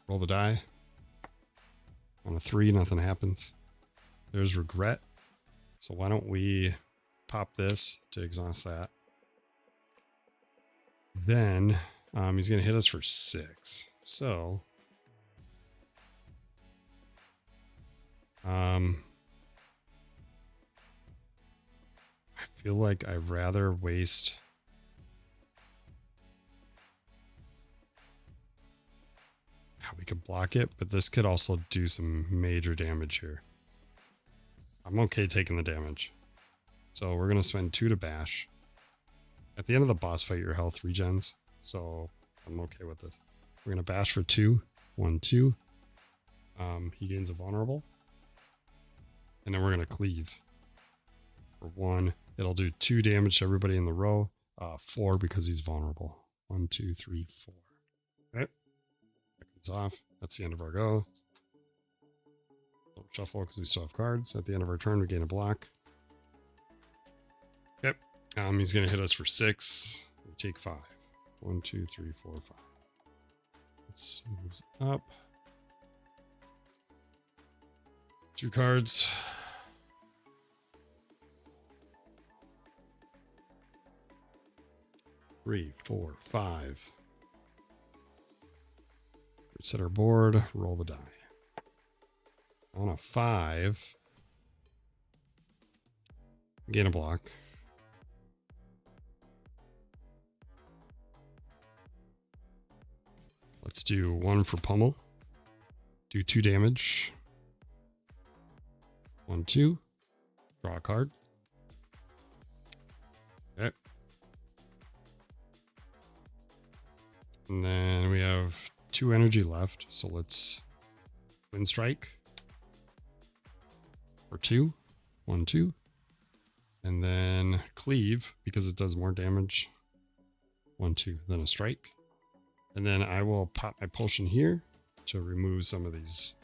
Roll the die. On a 3, nothing happens. There's regret. So why don't we pop this to exhaust that. Then he's going to hit us for 6. So I feel like I'd rather waste we could block it, but this could also do some major damage here. I'm okay taking the damage. So we're going to spend 2 to bash. At the end of the boss fight, your health regens. So I'm okay with this. We're going to bash for 2. 1, 2. He gains a vulnerable. And then we're going to cleave. For 1. It'll do 2 damage to everybody in the row. 4 because he's vulnerable. 1, 2, 3, 4. Okay. That comes off. That's the end of our go. Don't shuffle because we still have cards. At the end of our turn, we gain a block. Yep. He's going to hit us for 6. We take 5. 1, 2, 3, 4, 5. This moves up. 2 cards. Three, 4, 5. Reset our board. Roll the die. On a 5. Gain a block. Let's do 1 for pummel. Do 2 damage. 1, 2. Draw a card. Okay. And then we have 2 energy left. So let's Wind Strike. For 2. 1, 2. And then Cleave, because it does more damage. 1, 2. Then a strike. And then I will pop my potion here to remove some of these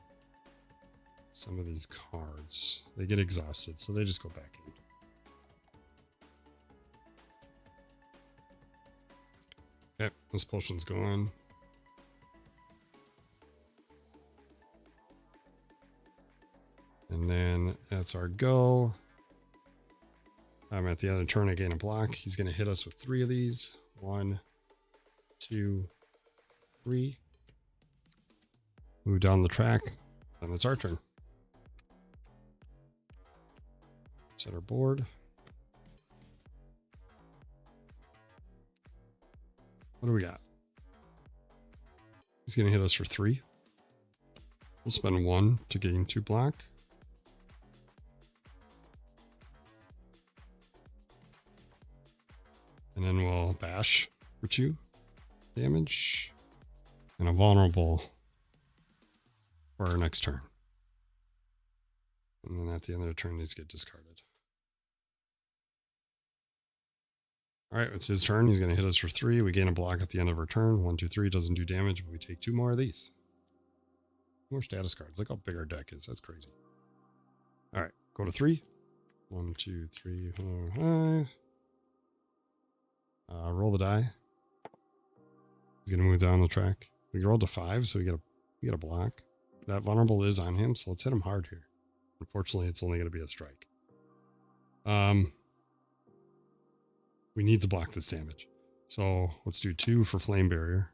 cards. They get exhausted, so they just go back in. Okay, this potion's going. And then that's our go. I'm at the other turn, I gain a block. He's going to hit us with 3 of these. 1, 2, 3. Move down the track. Then it's our turn. Set our board. What do we got? He's going to hit us for 3. We'll spend 1 to gain 2 block. And then we'll bash for 2 damage. And a vulnerable for our next turn. And then at the end of the turn, these get discarded. All right, it's his turn. He's going to hit us for 3. We gain a block at the end of our turn. 1, 2, 3 doesn't do damage, but we take 2 more of these. More status cards. Look how big our deck is. That's crazy. All right, go to 3. 1, 2, 3, 4, 5. Roll the die. He's going to move down the track. We rolled to 5, so we get a block. That vulnerable is on him, so let's hit him hard here. Unfortunately, it's only going to be a strike. We need to block this damage. So let's do 2 for Flame Barrier.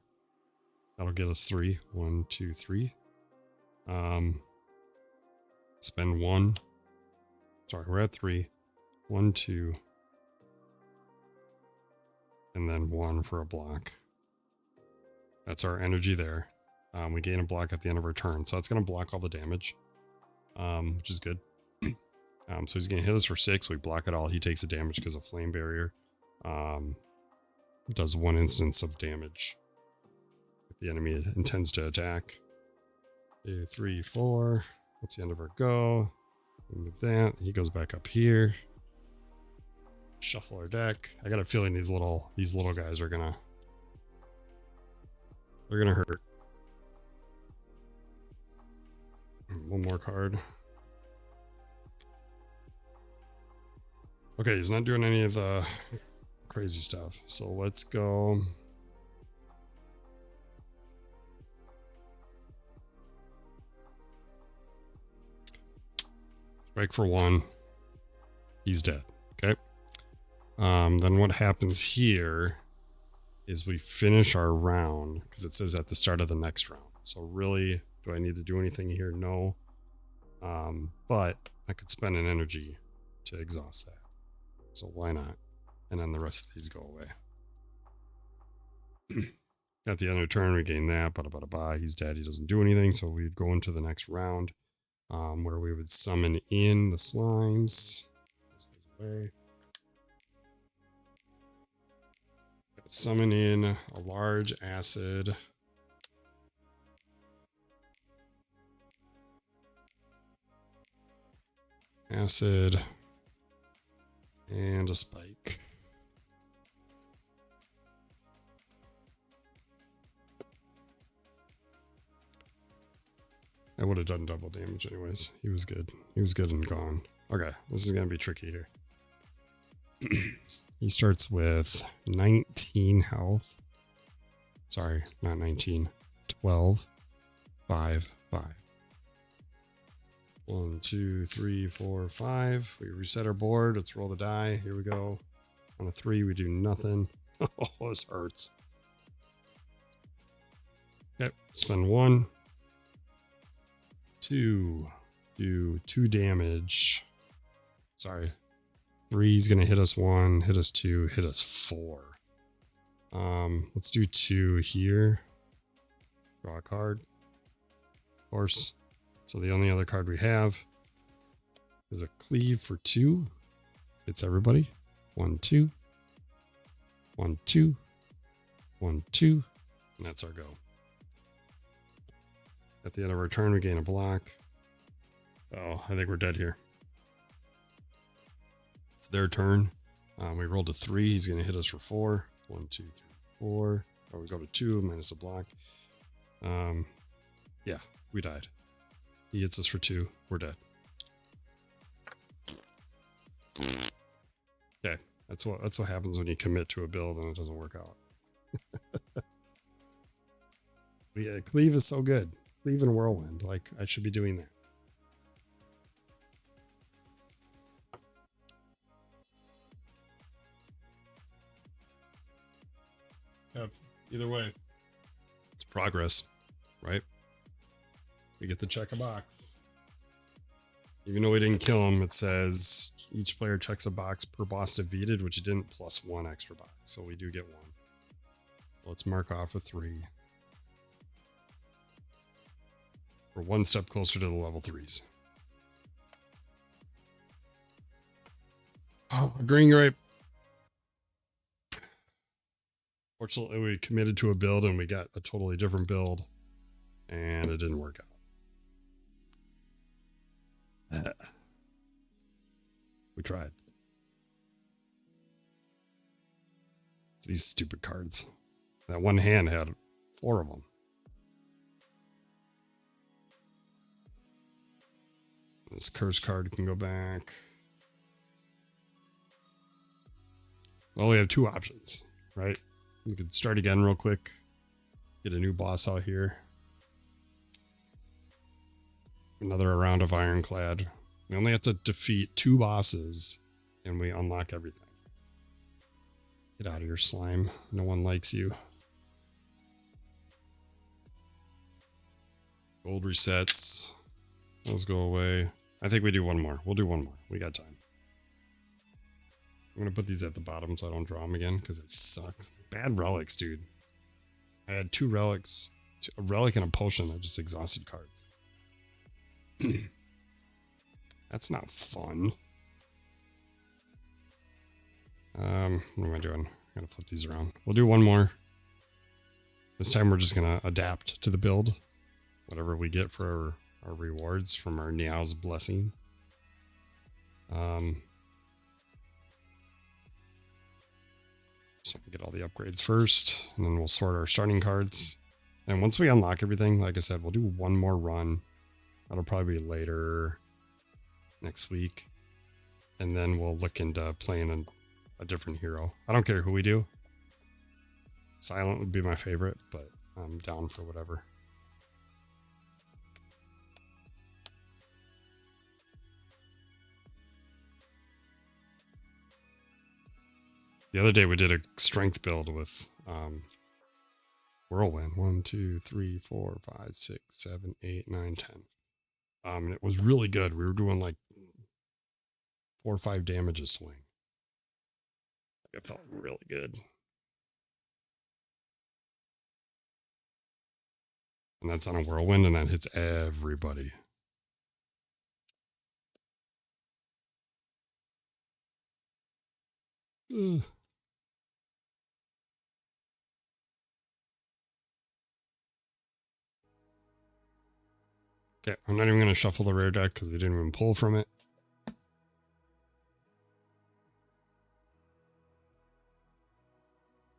That'll get us 3. 1, 2, 3. Spend 1. Sorry, we're at 3. 1, 2. And then 1 for a block. That's our energy there. We gain a block at the end of our turn. So that's going to block all the damage, which is good. So he's going to hit us for 6. We block it all. He takes the damage because of Flame Barrier. It does 1 instance of damage if the enemy intends to attack. 2, 3, 4. That's the end of our go. We move that. He goes back up here. Shuffle our deck. I got a feeling these little guys are gonna hurt. One more card. Okay, he's not doing any of the crazy stuff. So let's go. Strike for 1. He's dead. Okay. Then what happens here is we finish our round because it says at the start of the next round. So really, do I need to do anything here? No. But I could spend an energy to exhaust that. So why not? And then the rest of these go away. At the end of the turn, we gain that. Bada. He's dead. He doesn't do anything. So we'd go into the next round where we would summon in the slimes. This goes away. Summon in a large acid. Acid. And a spike. I would have done double damage anyways. He was good. He was good and gone. Okay, this is going to be tricky here. He starts with 19 health. Sorry, not 19. 12. 5, 5. 1, 2, 3, 4, 5. We reset our board. Let's roll the die. Here we go. On a 3, we do nothing. Oh, this hurts. Okay, spend 1. 2. Do 2 damage. Sorry. 3 is going to hit us 1, hit us 2, hit us 4. Let's do 2 here. Draw a card. Of course. So the only other card we have is a cleave for 2. Hits everybody. 1, 2. 1, 2. 1, 2. And that's our go. At the end of our turn, we gain a block. Oh, I think we're dead here. It's their turn. We rolled a 3. He's going to hit us for 4. 1, 2, 3, 4. Or we go to 2 minus a block. Yeah, we died. He hits us for 2. We're dead. Okay, that's what happens when you commit to a build and it doesn't work out. Yeah, cleave is so good. Cleave and whirlwind. Like, I should be doing that. Yeah, either way, it's progress, right? We get to check a box. Even though we didn't kill him, it says each player checks a box per boss defeated, which it didn't, plus 1 extra box. So we do get 1. Let's mark off a 3. We're 1 step closer to the level 3s. Oh, green grape. Fortunately, we committed to a build and we got a totally different build, and it didn't work out. We tried. These stupid cards. That one hand had 4 of them. This curse card can go back. Well, we have 2 options, right? We could start again real quick. Get a new boss out here. Another round of Ironclad. We only have to defeat 2 bosses and we unlock everything. Get out of here, slime. No one likes you. Gold resets. Those go away. I think we do 1 more. We'll do 1 more. We got time. I'm going to put these at the bottom so I don't draw them again because they suck. Bad relics, dude. I had 2 relics. A relic and a potion. I just exhausted cards. That's not fun. What am I doing? I'm going to flip these around. We'll do 1 more. This time we're just going to adapt to the build. Whatever we get for our rewards from our Niao's blessing. Get all the upgrades first, and then we'll sort our starting cards. And once we unlock everything, like I said, we'll do one more run. That'll probably be later next week. And then we'll look into playing a different hero. I don't care who we do. Silent would be my favorite, but I'm down for whatever. The other day we did a strength build with Whirlwind. 1, 2, 3, 4, 5, 6, 7, 8, 9, 10. And it was really good. We were doing like 4 or 5 damage a swing. It felt really good. And that's on a Whirlwind, and that hits everybody. Ugh. Okay, I'm not even going to shuffle the rare deck because we didn't even pull from it.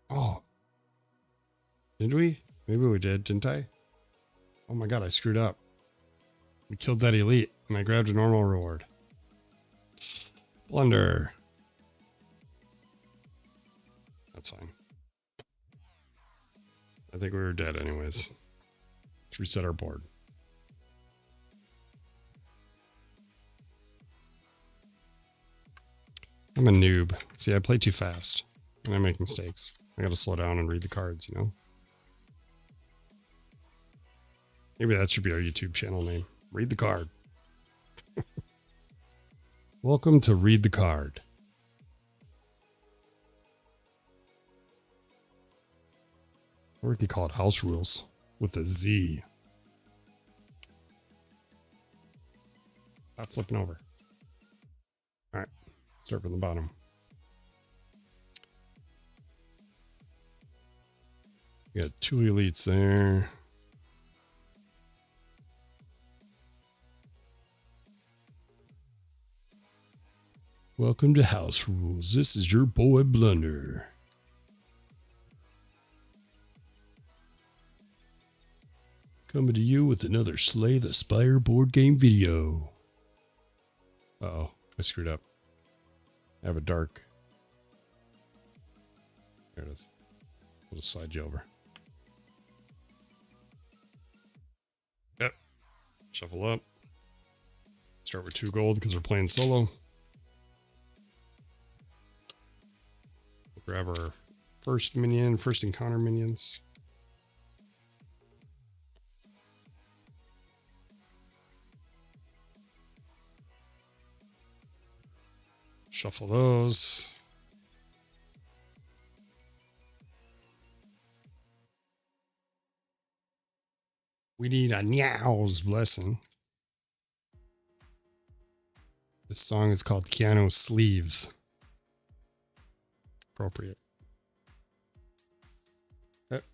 Oh. Did we? Maybe we did, didn't I? Oh my god, I screwed up. We killed that elite, and I grabbed a normal reward. Blunder. That's fine. I think we were dead anyways. Let's reset our board. I'm a noob. See, I play too fast, and I make mistakes. I gotta slow down and read the cards, you know? Maybe that should be our YouTube channel name. Read the card. Welcome to Read the Card. Or we could call it House Rules with a Z. Stop flipping over. All right, start from the bottom. We got 2 elites there. Welcome to House Rules. This is your boy Blunder. Coming to you with another Slay the Spire board game video. Uh-oh, I screwed up. I have a dark. There it is. We'll just slide you over. Yep. Shuffle up. Start with 2 gold because we're playing solo. Grab our first minion, first encounter minions. Shuffle those. We need a Meow's Blessing. This song is called Keanu Sleeves. Appropriate. Okay.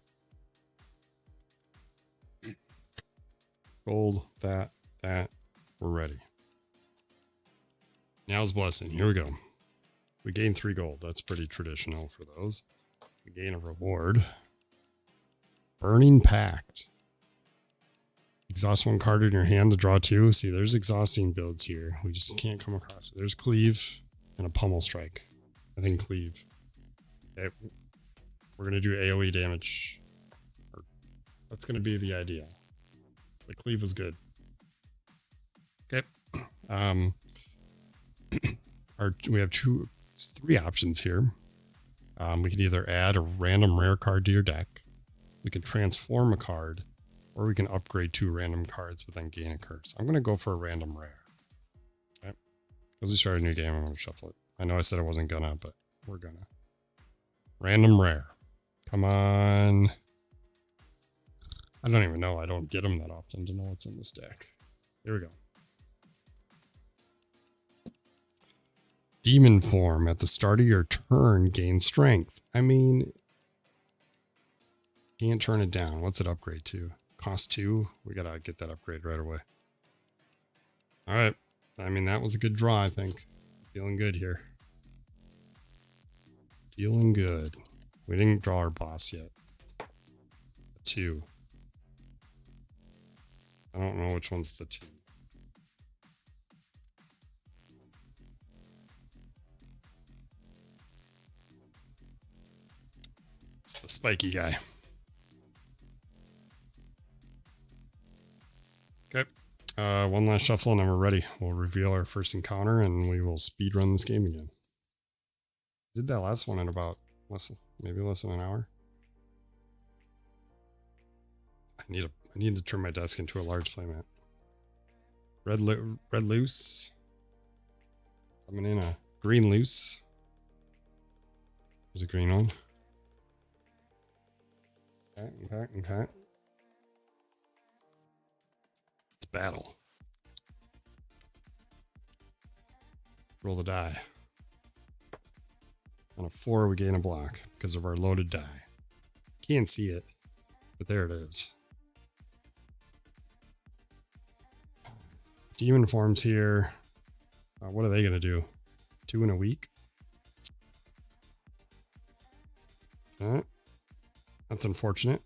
Gold, that, we're ready. Now's Blessing. Here we go. We gain 3 gold. That's pretty traditional for those. We gain a reward. Burning Pact. Exhaust 1 card in your hand to draw 2. See, there's exhausting builds here. We just can't come across it. There's Cleave and a Pummel Strike. I think Cleave. Okay. We're going to do AoE damage. That's going to be the idea. The Cleave is good. Okay. We have 3 options here. We can either add a random rare card to your deck. We can transform a card. Or we can upgrade 2 random cards but then gain a curse. I'm going to go for a random rare. Okay. Because we started a new game, I'm going to shuffle it. I know I said I wasn't gonna, but we're gonna. Random rare. Come on. I don't even know. I don't get them that often to know what's in this deck. Here we go. Demon form. At the start of your turn, gain strength. I mean, can't turn it down. What's it upgrade to? Cost 2. We gotta get that upgrade right away. All right. I mean, that was a good draw, I think. Feeling good here. Feeling good. We didn't draw our boss yet. 2. I don't know which one's the 2. It's the spiky guy. Okay. One last shuffle and then we're ready. We'll reveal our first encounter and we will speed run this game again. Did that last one in about maybe less than an hour. I need to turn my desk into a large playmat. Red loose. Coming in a green loose. There's a green one. Okay. It's battle. Roll the die. On a 4, we gain a block because of our loaded die. Can't see it, but there it is. Demon forms here. What are they going to do? 2 in a week? Okay. That's unfortunate.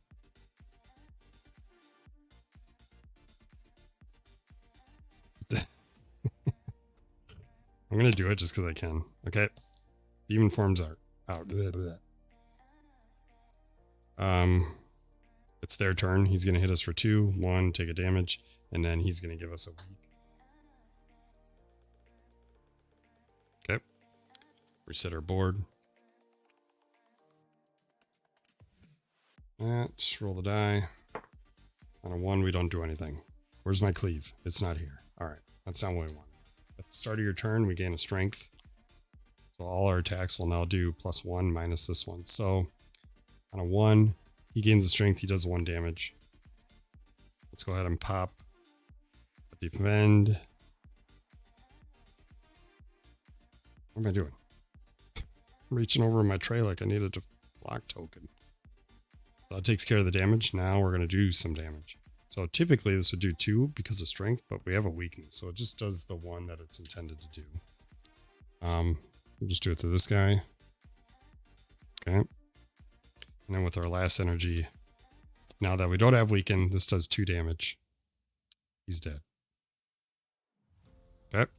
I'm going to do it just because I can. Okay. Demon forms are out. It's their turn. He's going to hit us for 2. 1, take a damage. And then he's going to give us a weak. Okay. Reset our board. Let's roll the die. On a 1, we don't do anything. Where's my cleave? It's not here. All right. That's not what we want. At the start of your turn, we gain a strength. So all our attacks will now do +1 minus this one. So on a 1, he gains a strength. He does 1 damage. Let's go ahead and pop. Defend. What am I doing? I'm reaching over my tray like I needed a block token. So that takes care of the damage. Now we're going to do some damage. So typically this would do 2 because of strength, but we have a weakness. So it just does the 1 that it's intended to do. We'll just do it to this guy. Okay. And then with our last energy, now that we don't have weaken, this does 2 damage. He's dead. Okay.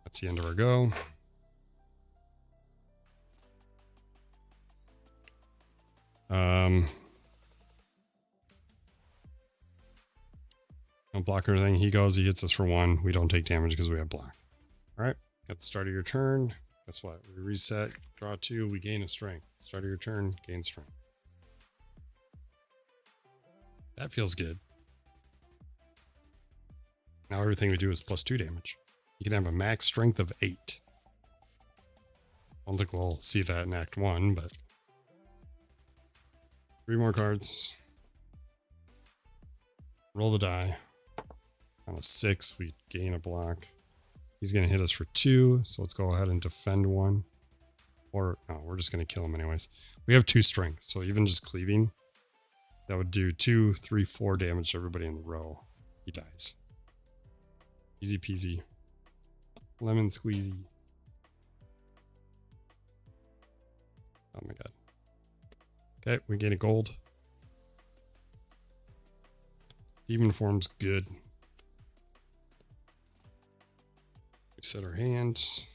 That's the end of our go. Don't block everything. He goes, he hits us for 1. We don't take damage because we have block. All right. At the start of your turn, guess what? We reset, draw 2, we gain a strength. Start of your turn, gain strength. That feels good. Now everything we do is +2 damage. You can have a max strength of 8. I don't think we'll see that in Act 1, but 3 more cards. Roll the die. On a 6, we gain a block. He's going to hit us for 2, so let's go ahead and defend 1. Or, no, we're just going to kill him anyways. We have 2 strength, so even just cleaving, that would do 2, 3, 4 damage to everybody in the row. He dies. Easy peasy. Lemon squeezy. Oh my god. Okay, we gain a gold. Demon form's good. Reset our hand.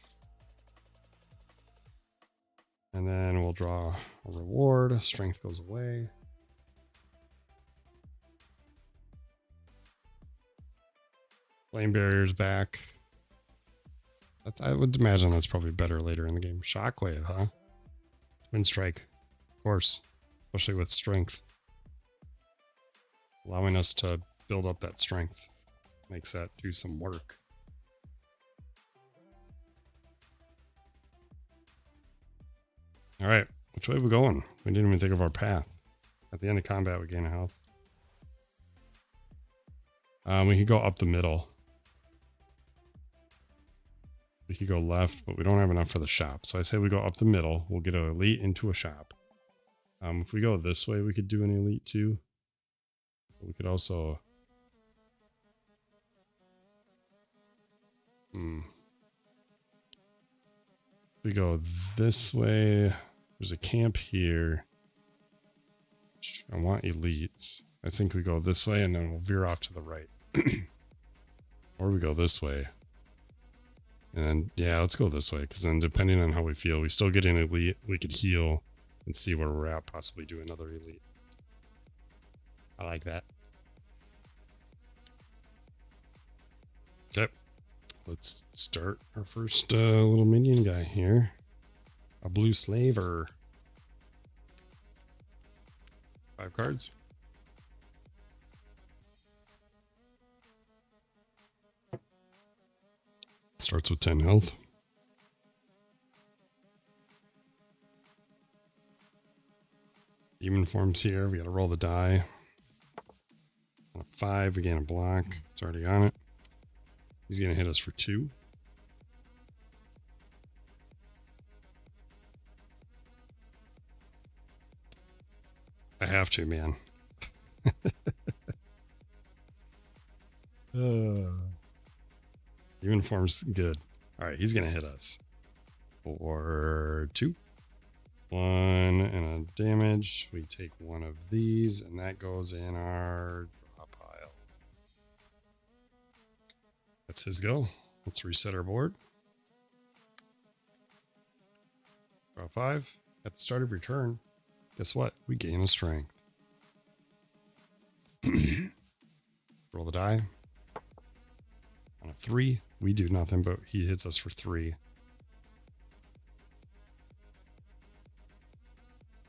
And then we'll draw a reward. Strength goes away. Flame barrier's back. I would imagine that's probably better later in the game. Shockwave, huh? Twin strike. Of course. Especially with strength. Allowing us to build up that strength. Makes that do some work. Alright, which way are we going? We didn't even think of our path. At the end of combat, we gain a health. We could go up the middle. We could go left, but we don't have enough for the shop. So I say we go up the middle. We'll get an elite into a shop. If we go this way, we could do an elite too. We could also... we go this way. There's a camp here. I want elites. I think we go this way and then we'll veer off to the right. Or we go this way. And then, yeah, let's go this way. Because then depending on how we feel, we still get an elite. We could heal and see where we're at. Possibly do another elite. I like that. Okay. Let's start our first little minion guy here. A blue slaver. 5 cards. Starts with 10 health. Demon forms here. We got to roll the die. On a 5, we gain a block. It's already on it. He's going to hit us for 2. I have to, man. Uniform's good. All right, he's going to hit us for 2. 1 and a damage. We take one of these, and that goes in our draw pile. That's his go. Let's reset our board. Draw 5. At the start of your turn, guess what? We gain a strength. Roll the die. On a 3, we do nothing, but he hits us for 3.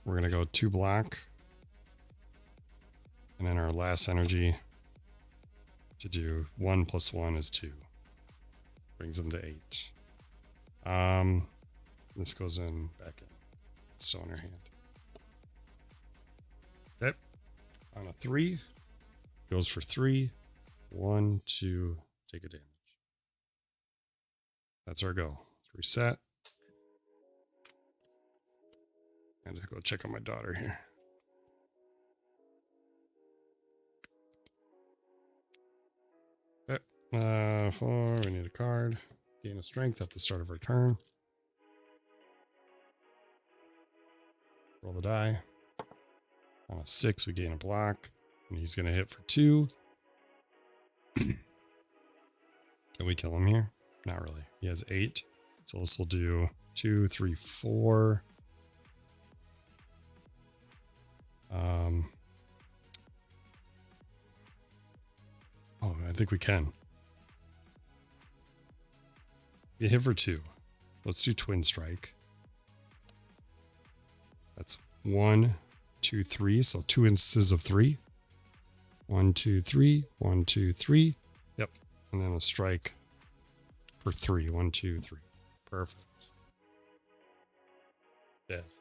We're going to go 2 black. And then our last energy to do 1 + 1 is 2. Brings them to 8. This goes in back in. It's still in your hand. Okay. On a 3, goes for 3. 1, 2, take a damage. That's our go. Let's reset. And go check on my daughter here. Okay. 4, we need a card. Gain a strength at the start of our turn. Roll the die. On a 6, we gain a block. And he's going to hit for 2. Can we kill him here? Not really. He has 8. So this will do 2, 3, 4. Oh, I think we can. You hit for 2. Let's do twin strike. That's 1, 2, 3. So 2 instances of 3. 1, 2, 3. 1, 2, 3. Yep. And then a strike for 3. 1, 2, 3. Perfect. Death.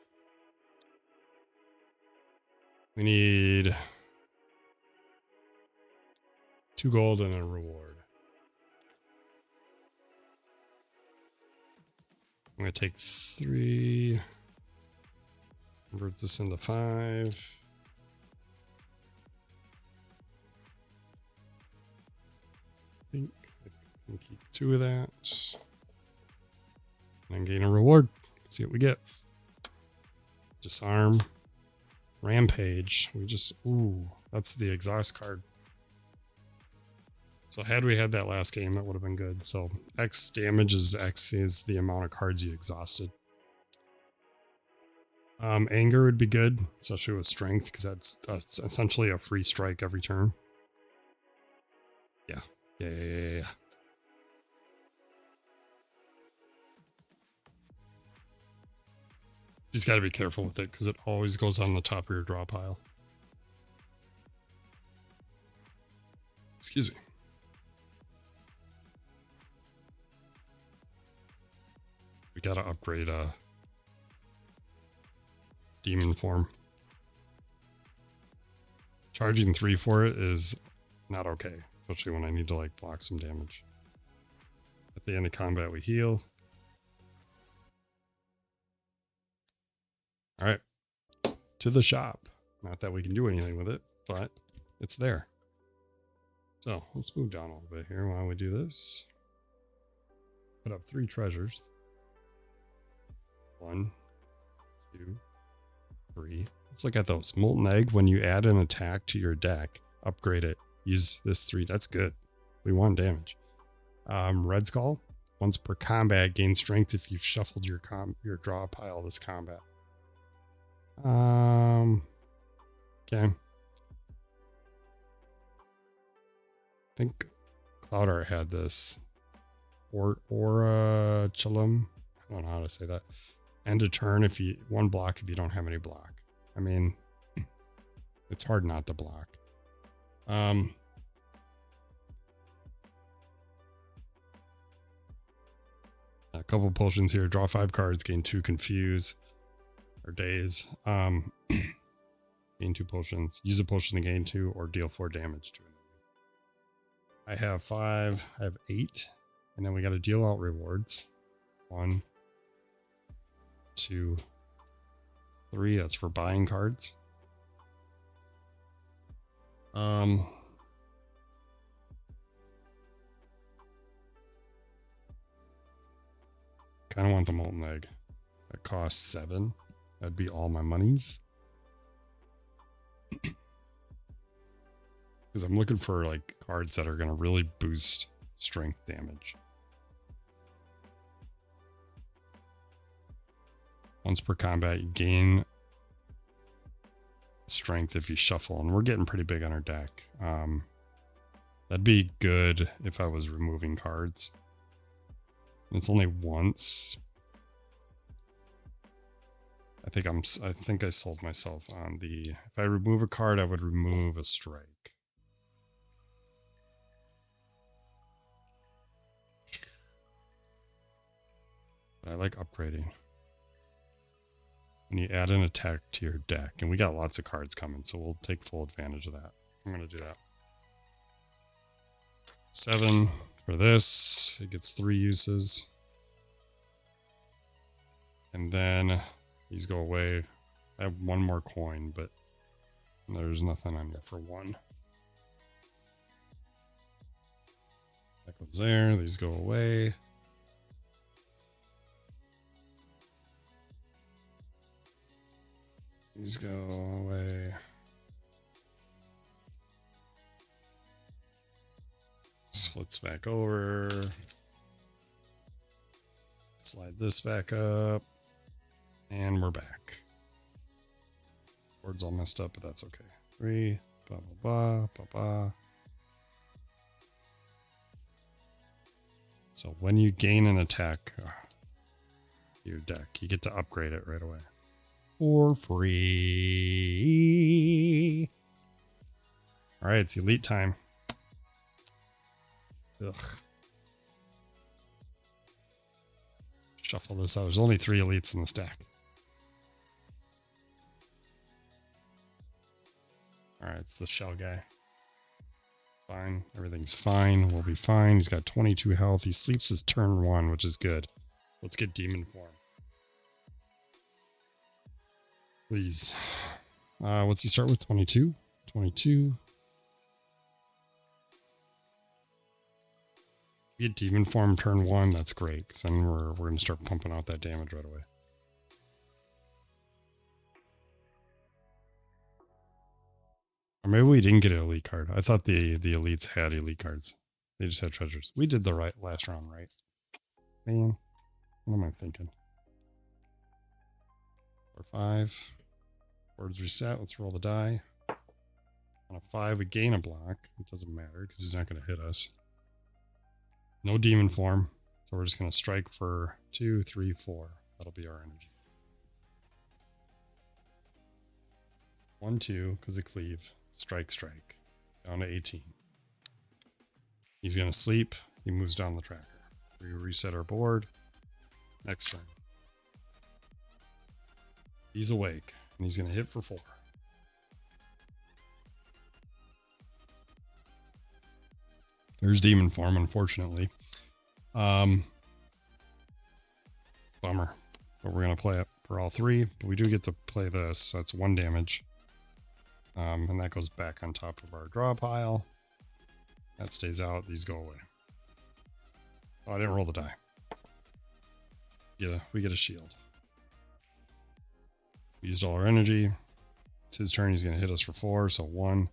We need 2 gold and a reward. I'm going to take 3. Convert this into 5. I think I can keep 2 of that. And then gain a reward. Let's see what we get. Disarm. Rampage. We just, ooh, that's the exhaust card. So had we had that last game, that would have been good. So X damage is X is the amount of cards you exhausted. Anger would be good, especially with strength, because that's essentially a free strike every turn. Yeah. You just got to be careful with it because it always goes on the top of your draw pile. Excuse me. We got to upgrade demon form. Charging 3 for it is not okay, especially when I need to like block some damage. At the end of combat, we heal. All right, to the shop. Not that we can do anything with it, but it's there. So let's move down a little bit here while we do this. Put up 3 treasures. 1, 2, 3. Let's look at those. Molten Egg, when you add an attack to your deck, upgrade it. Use this 3. That's good. We want damage. Red Skull, once per combat, gain strength if you've shuffled your draw pile this combat. Okay. I think Cloudart had this. Aura Chillum. I don't know how to say that. End a turn if you one block if you don't have any block. I mean, it's hard not to block. A couple potions here. Draw 5 cards, gain 2 confuse or daze. Gain 2 potions. Use a potion to gain 2 or deal 4 damage to it. I have 5. I have 8. And then we got to deal out rewards. 1, 2, 3. That's for buying cards. Kind of want the Molten Egg. That costs 7. That'd be all my monies. Because I'm looking for like cards that are going to really boost strength damage. Once per combat, you gain strength if you shuffle, and we're getting pretty big on our deck. That'd be good if I was removing cards. It's only once. I think I sold myself on the. If I remove a card, I would remove a strike. But I like upgrading. When you add an attack to your deck, and we got lots of cards coming, so we'll take full advantage of that. I'm going to do that. 7 for this. It gets 3 uses. And then these go away. I have 1 more coin, but there's nothing on here for 1. That goes there. These go away. These go away. Splits back over. Slide this back up. And we're back. Board's all messed up, but that's okay. 3, blah, blah, blah, blah, blah. So when you gain an attack to your deck, you get to upgrade it right away. For free. All right, it's elite time. Ugh. Shuffle this out. There's only 3 elites in the stack. All right, it's the shell guy. Fine. Everything's fine. We'll be fine. He's got 22 health. He sleeps his turn 1, which is good. Let's get demon form. Please. What's he start with? 22? 22. Get demon form turn 1. That's great, because then we're going to start pumping out that damage right away. Or maybe we didn't get an elite card. I thought the elites had elite cards. They just had treasures. We did the right last round, right? Man, what am I thinking? 4, 5. Board's reset. Let's roll the die. On a 5, we gain a block. It doesn't matter because he's not going to hit us. No demon form. So we're just going to strike for 2, 3, 4. That'll be our energy. 1, 2, because of cleave. Strike, strike. Down to 18. He's going to sleep. He moves down the tracker. We reset our board. Next turn. He's awake. And he's going to hit for 4. There's demon form, unfortunately. Bummer. But we're going to play it for all 3. But we do get to play this. So that's 1 damage. And that goes back on top of our draw pile. That stays out. These go away. Oh, I didn't roll the die. We get a shield. We used all our energy. It's his turn. He's going to hit us for 4. So 1,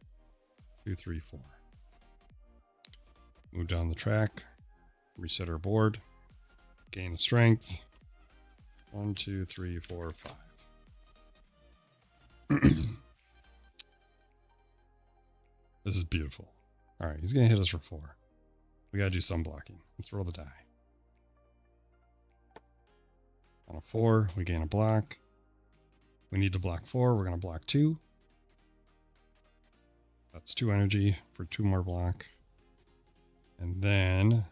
2, 3, 4. Move down the track. Reset our board. Gain a strength. 1, 2, 3, 4, 5. This is beautiful. All right, he's going to hit us for 4. We got to do some blocking. Let's roll the die. On a 4, we gain a block. We need to block 4. We're going to block 2. That's 2 energy for 2 more block. And then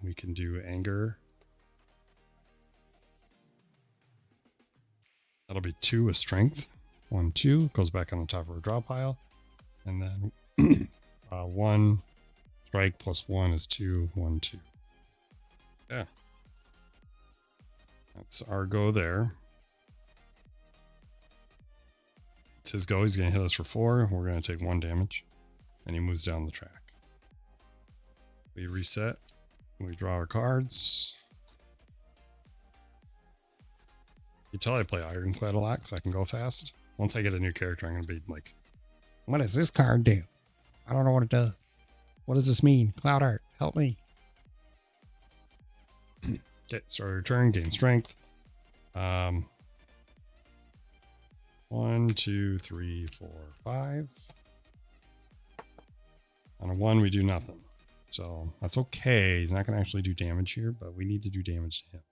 we can do anger. That'll be 2 with strength. 1, 2 goes back on the top of our draw pile. And then 1 strike plus 1 is 2, 1, 2. Yeah. That's our go there. It's his go. He's going to hit us for 4. We're going to take 1 damage. And he moves down the track. We reset. We draw our cards. You tell I play Ironclad a lot because I can go fast. Once I get a new character, I'm going to be like, what does this card do? I don't know what it does. What does this mean? Cloud art, help me. Okay, start your turn, gain strength. 1, 2, 3, 4, 5. On a 1, we do nothing. So that's okay. He's not going to actually do damage here, but we need to do damage to him.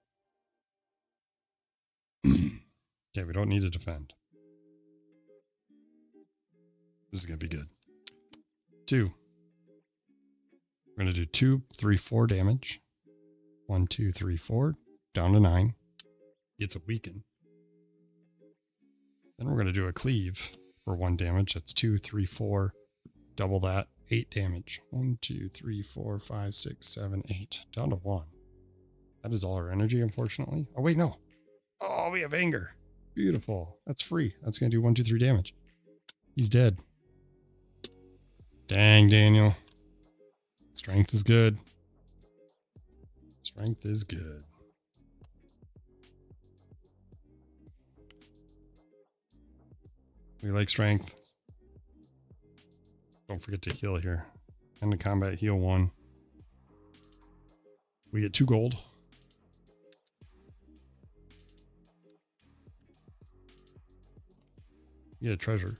Okay, we don't need to defend. This is going to be good. 2. We're going to do 2, 3, 4 damage. 1, 2, 3, 4. Down to 9. Gets a weaken. Then we're going to do a cleave for 1 damage. That's 2, 3, 4. Double that. 8 damage. 1, 2, 3, 4, 5, 6, 7, 8. Down to 1. That is all our energy, unfortunately. Oh, wait, no. Oh, we have anger. Beautiful. That's free. That's going to do 1, 2, 3 damage. He's dead. Dang, Daniel. Strength is good. Strength is good. We like strength. Don't forget to heal here. End of combat, heal 1. We get 2 gold. We get a treasure.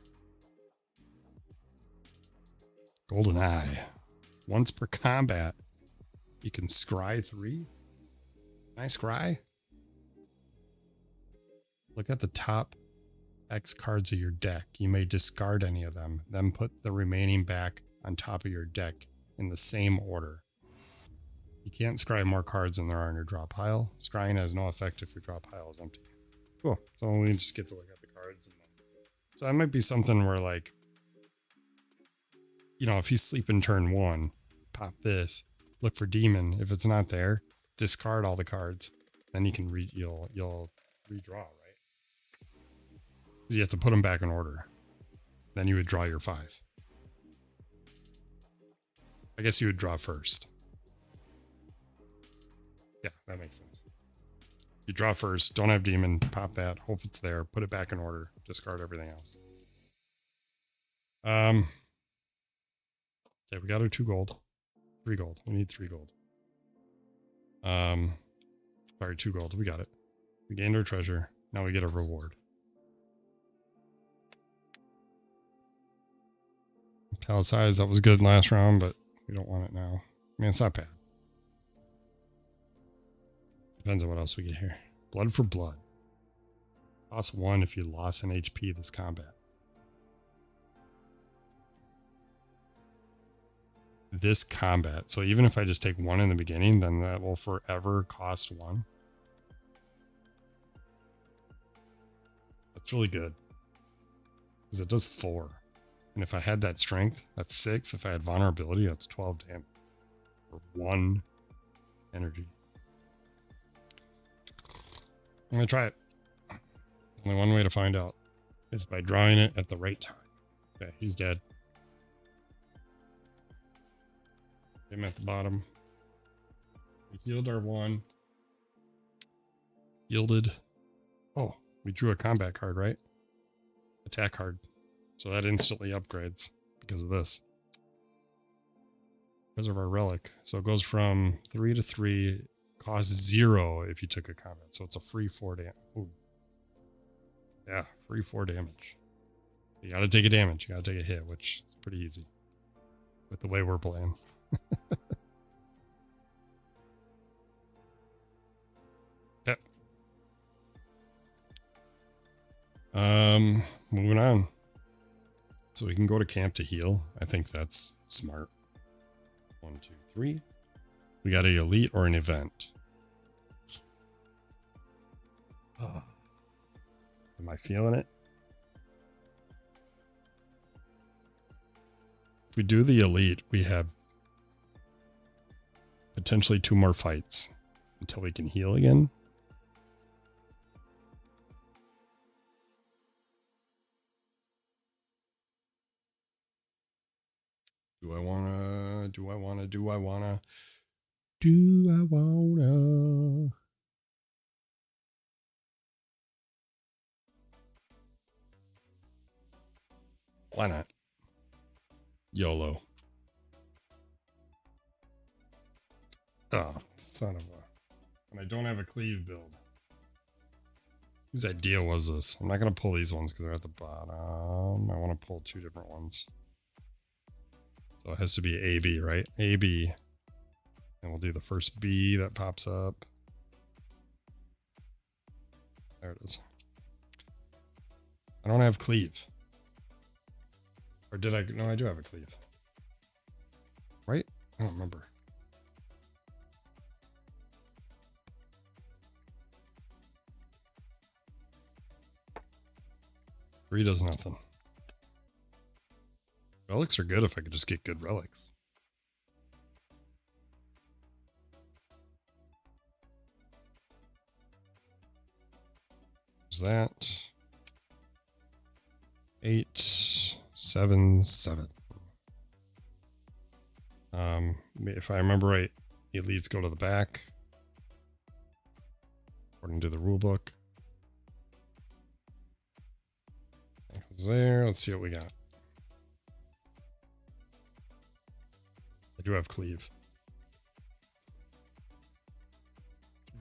Golden eye. Once per combat, you can scry 3. Can I scry? Look at the top X cards of your deck. You may discard any of them, then put the remaining back on top of your deck in the same order. You can't scry more cards than there are in your draw pile. Scrying has no effect if your draw pile is empty. Cool. So we just get to look at the cards. And then... So that might be something where, like, you know, if he's sleeping turn 1, pop this, look for demon. If it's not there, discard all the cards. Then you can you'll redraw, right? Because you have to put them back in order. Then you would draw your 5. I guess you would draw first. Yeah, that makes sense. You draw first, don't have demon, pop that, hope it's there, put it back in order, discard everything else. Okay, we got our 2 gold. 3 gold. We need 3 gold. Sorry, 2 gold. We got it. We gained our treasure. Now we get a reward. Palace size, that was good last round, but we don't want it now. I mean, it's not bad. Depends on what else we get here. Blood for blood. Cost 1 if you lost an HP this combat. This combat. So even if I just take 1 in the beginning, then that will forever cost 1. That's really good. Because it does 4. And if I had that strength, that's 6. If I had vulnerability, that's 12 damage. For 1 energy. I'm going to try it. Only one way to find out is by drawing it at the right time. Okay, he's dead. Him at the bottom. We healed our 1. Yielded. Oh, we drew a combat card, right? Attack card. So that instantly upgrades because of this. Because of our relic. So it goes from 3 to 3, costs 0 if you took a combat. So it's a free 4 damage. Yeah, free 4 damage. You gotta take a damage. You gotta take a hit, which is pretty easy with the way we're playing. Yep. Moving on. So we can go to camp to heal. I think that's smart. 1, 2, 3. We got an elite or an event. Am I feeling it? If we do the elite, we have potentially 2 more fights until we can heal again. Do I wanna? Why not? YOLO. Oh, son of a... And I don't have a cleave build. Whose idea was this? I'm not going to pull these ones because they're at the bottom. I want to pull 2 different ones. So it has to be AB, right? AB. And we'll do the first B that pops up. There it is. I don't have cleave. Or did I? No, I do have a cleave. Right? I don't remember. Three does nothing. Relics are good if I could just get good relics. There's that. 8, 7, 7. If I remember right, elites go to the back. According to the rule book. That goes there. Let's see what we got. I do have cleave.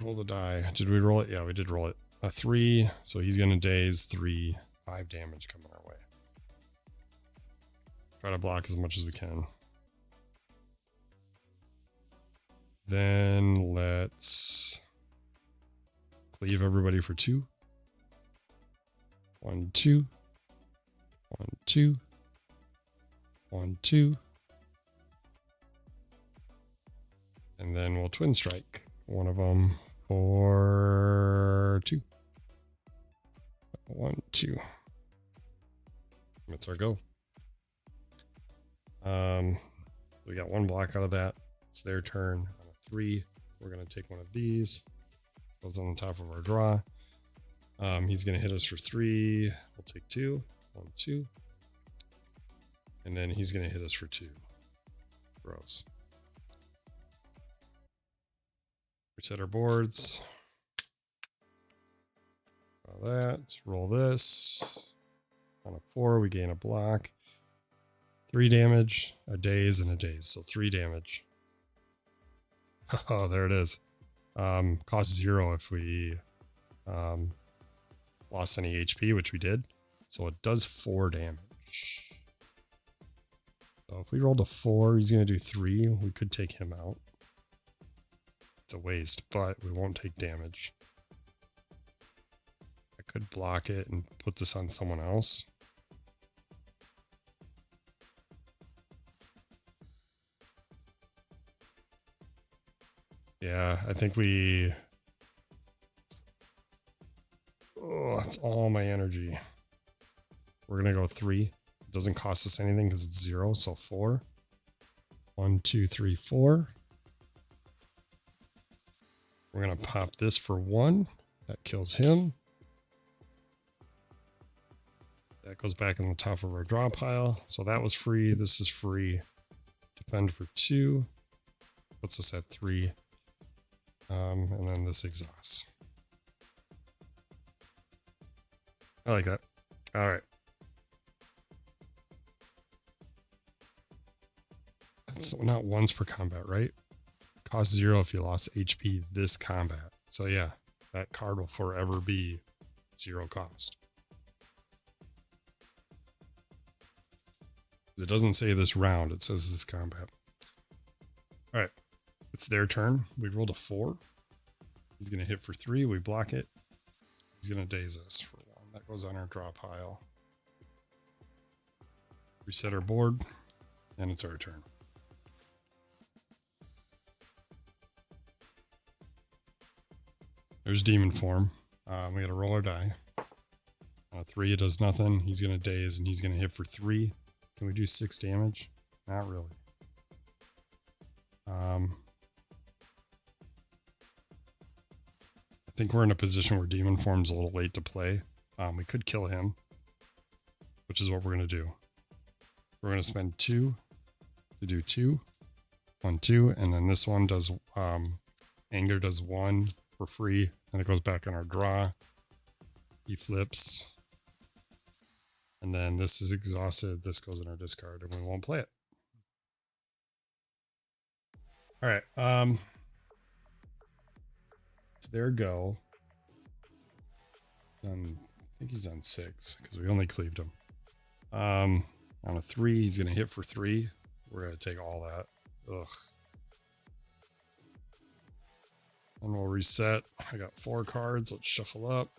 Roll the die. Did we roll it? Yeah, we did roll it. A 3. So he's going to daze 3. 5 damage coming our way. Try to block as much as we can. Then let's cleave everybody for 2. 1, 2. 1, 2. 1, 2. And then we'll twin strike one of them for 2. 1, 2. That's our go. We got 1 block out of that. It's their turn. On a 3, we're going to take one of these. Goes on the top of our draw. He's going to hit us for 3. We'll take 2. 1, 2. And then he's going to hit us for 2. Gross. Reset our boards. Roll this. On a 4, we gain a block. 3 damage, a daze, and a daze. So 3 damage. Oh, there it is. Cost 0 if we lost any HP, which we did. So it does 4 damage. So if we rolled a 4, he's going to do 3. We could take him out. It's a waste, but we won't take damage. I could block it and put this on someone else. Yeah, I think we... Oh, that's all my energy. We're going to go 3. It doesn't cost us anything because it's 0, so 4. 1, 2, 3, 4. We're going to pop this for 1. That kills him. That goes back in the top of our draw pile. So that was free. This is free. Defend for 2. Puts us at 3. And then this exhausts. I like that. All right. That's not once per combat, right? Cost 0 if you lost HP this combat. So yeah, that card will forever be 0 cost. It doesn't say this round, it says this combat. All right, it's their turn. We rolled a 4. He's going to hit for 3. We block it. He's going to daze us for 1. That goes on our draw pile. Reset our board, and it's our turn. There's demon form. We got to roll our die. On a 3, it does nothing. He's going to daze, and he's going to hit for 3. Can we do 6 damage? Not really. I think we're in a position where demon form's a little late to play. We could kill him, which is what we're going to do. We're going to spend 2 to do 2. 1, 2, and then this one does anger does 1 for free, and it goes back in our draw. He flips. And then this is exhausted. This goes in our discard, and we won't play it. All right. It's their go. I think he's on 6 because we only cleaved him. On a 3, he's gonna hit for 3. We're gonna take all that. Ugh. And we'll reset. I got 4 cards. Let's shuffle up.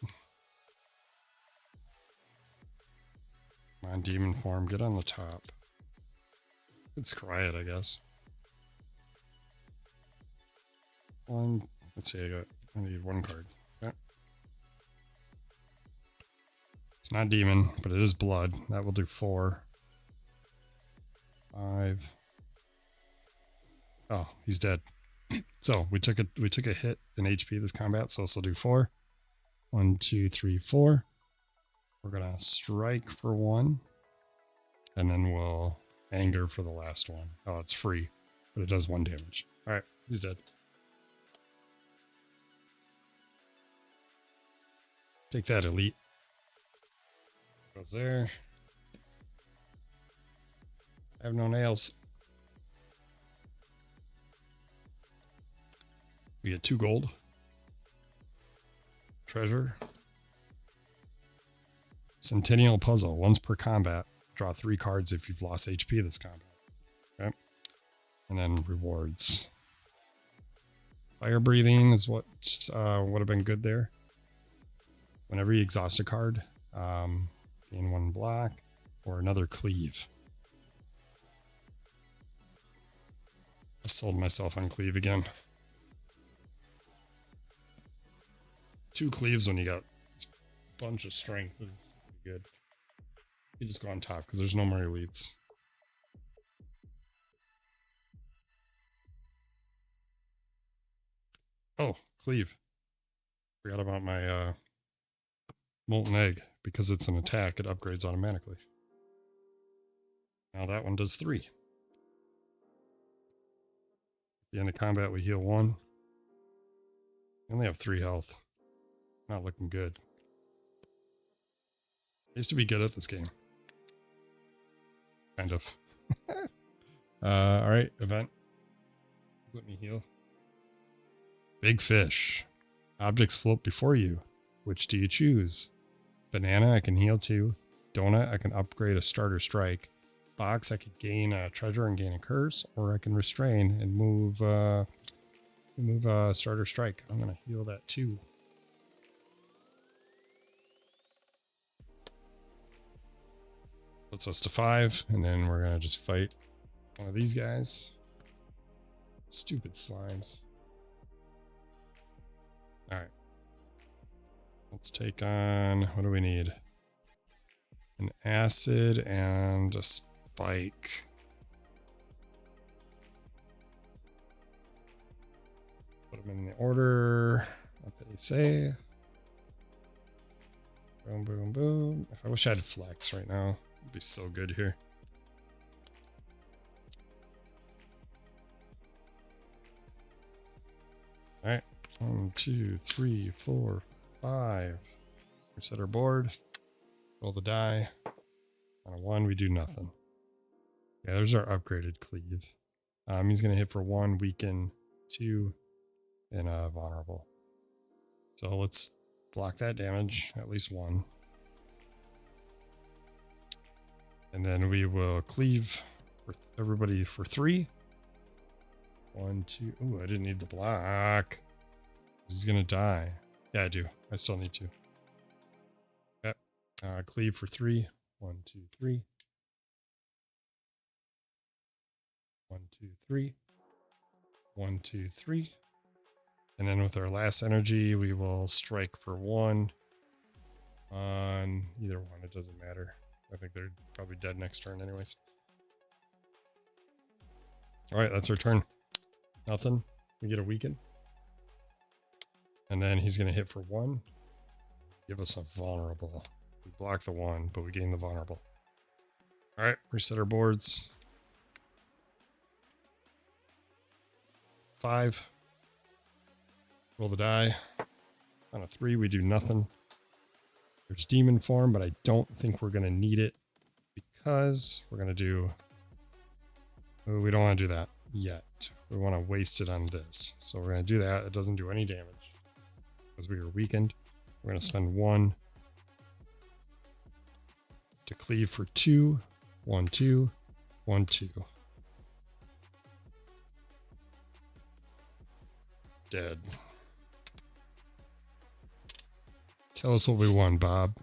Come on, demon form, get on the top. Let's cry it, I guess. Let's see, I need 1 card. Okay. It's not demon, but it is blood. That will do 4. 5. Oh, he's dead. So we took a hit in HP this combat, so this will do 4. 1, 2, 3, 4. We're gonna strike for 1, and then we'll anger for the last one. Oh, it's free, but it does 1 damage. All right, he's dead. Take that, elite. Goes there. I have no nails. We get 2 gold. Treasure. Centennial puzzle. Once per combat. Draw 3 cards if you've lost HP this combat. Okay. And then rewards. Fire breathing is what would have been good there. Whenever you exhaust a card, gain 1 block or another cleave. I sold myself on cleave again. 2 cleaves when you got a bunch of strength is pretty good. You just go on top because there's no more elites. Oh, cleave. Forgot about my molten egg. Because it's an attack, it upgrades automatically. Now that one does 3. At the end of combat, we heal 1. We only have 3 health. Not looking good. I used to be good at this game. Kind of. Alright, event. Let me heal. Big fish. Objects float before you. Which do you choose? Banana, I can heal 2. Donut, I can upgrade a starter strike. Box, I could gain a treasure and gain a curse. Or I can restrain and move starter strike. I'm going to heal that 2. Puts us to 5, and then we're going to just fight one of these guys. Stupid slimes. Alright. Let's take on, what do we need? An acid and a spike. Put them in the order that they say. Boom, boom, boom. If I wish I had flex right now, it'd be so good here. All right, 1, 2, 3, 4, 5. Reset our board. Roll the die. On a 1, we do nothing. Yeah, there's our upgraded cleave. He's going to hit for 1, weaken, 2, and vulnerable. So let's block that damage, at least 1. And then we will cleave for everybody for 3. 1, 2. Ooh, I didn't need the block. He's going to die. Yeah, I do. I still need to. Yep. Cleave for 3. 1, 2, 3. 1, 2, 3. 1, 2, 3. And then with our last energy, we will strike for 1 on either one. It doesn't matter. I think they're probably dead next turn anyways. All right, that's our turn. Nothing. We get a weaken. And then he's going to hit for 1. Give us a vulnerable. We block the 1, but we gain the vulnerable. All right, reset our boards. 5. Roll the die. On a 3, we do nothing. There's demon form, but I don't think we're going to need it because we're going to do... Oh, we don't want to do that yet. We want to waste it on this. So we're going to do that. It doesn't do any damage because we were weakened. We're going to spend 1 to cleave for 2. 1, 2. 1, 2. Dead. Tell us what we won, Bob.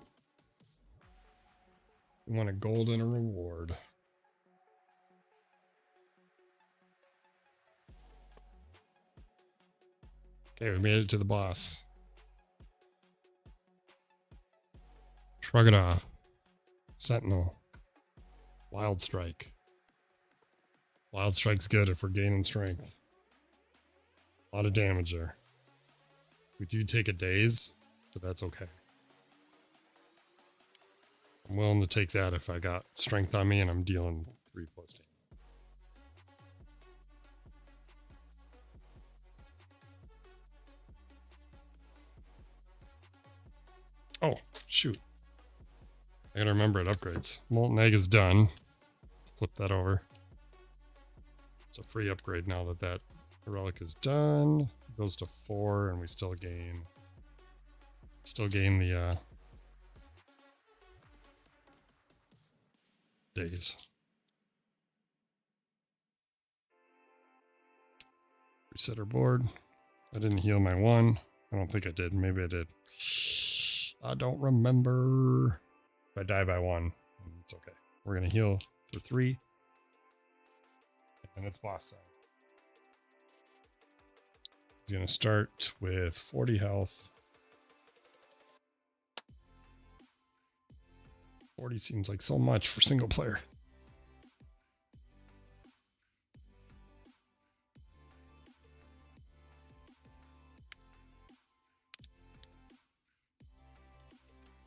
We won a gold and a reward. Okay, we made it to the boss. Shrug it off. Sentinel. Wild Strike. Wild Strike's good if we're gaining strength. A lot of damage there. We do take a daze, but that's okay. I'm willing to take that if I got strength on me and I'm dealing 3+ damage. Oh, shoot. I gotta remember it upgrades. Molten Egg is done. Flip that over. It's a free upgrade now that that relic is done. It goes to 4 and we still gain the days. Reset our board. I didn't heal my 1. I don't think I did. Maybe I did. I don't remember. If I die by 1, it's okay. We're going to heal for 3. And it's boss time. He's going to start with 40 health. 40 seems like so much for single player.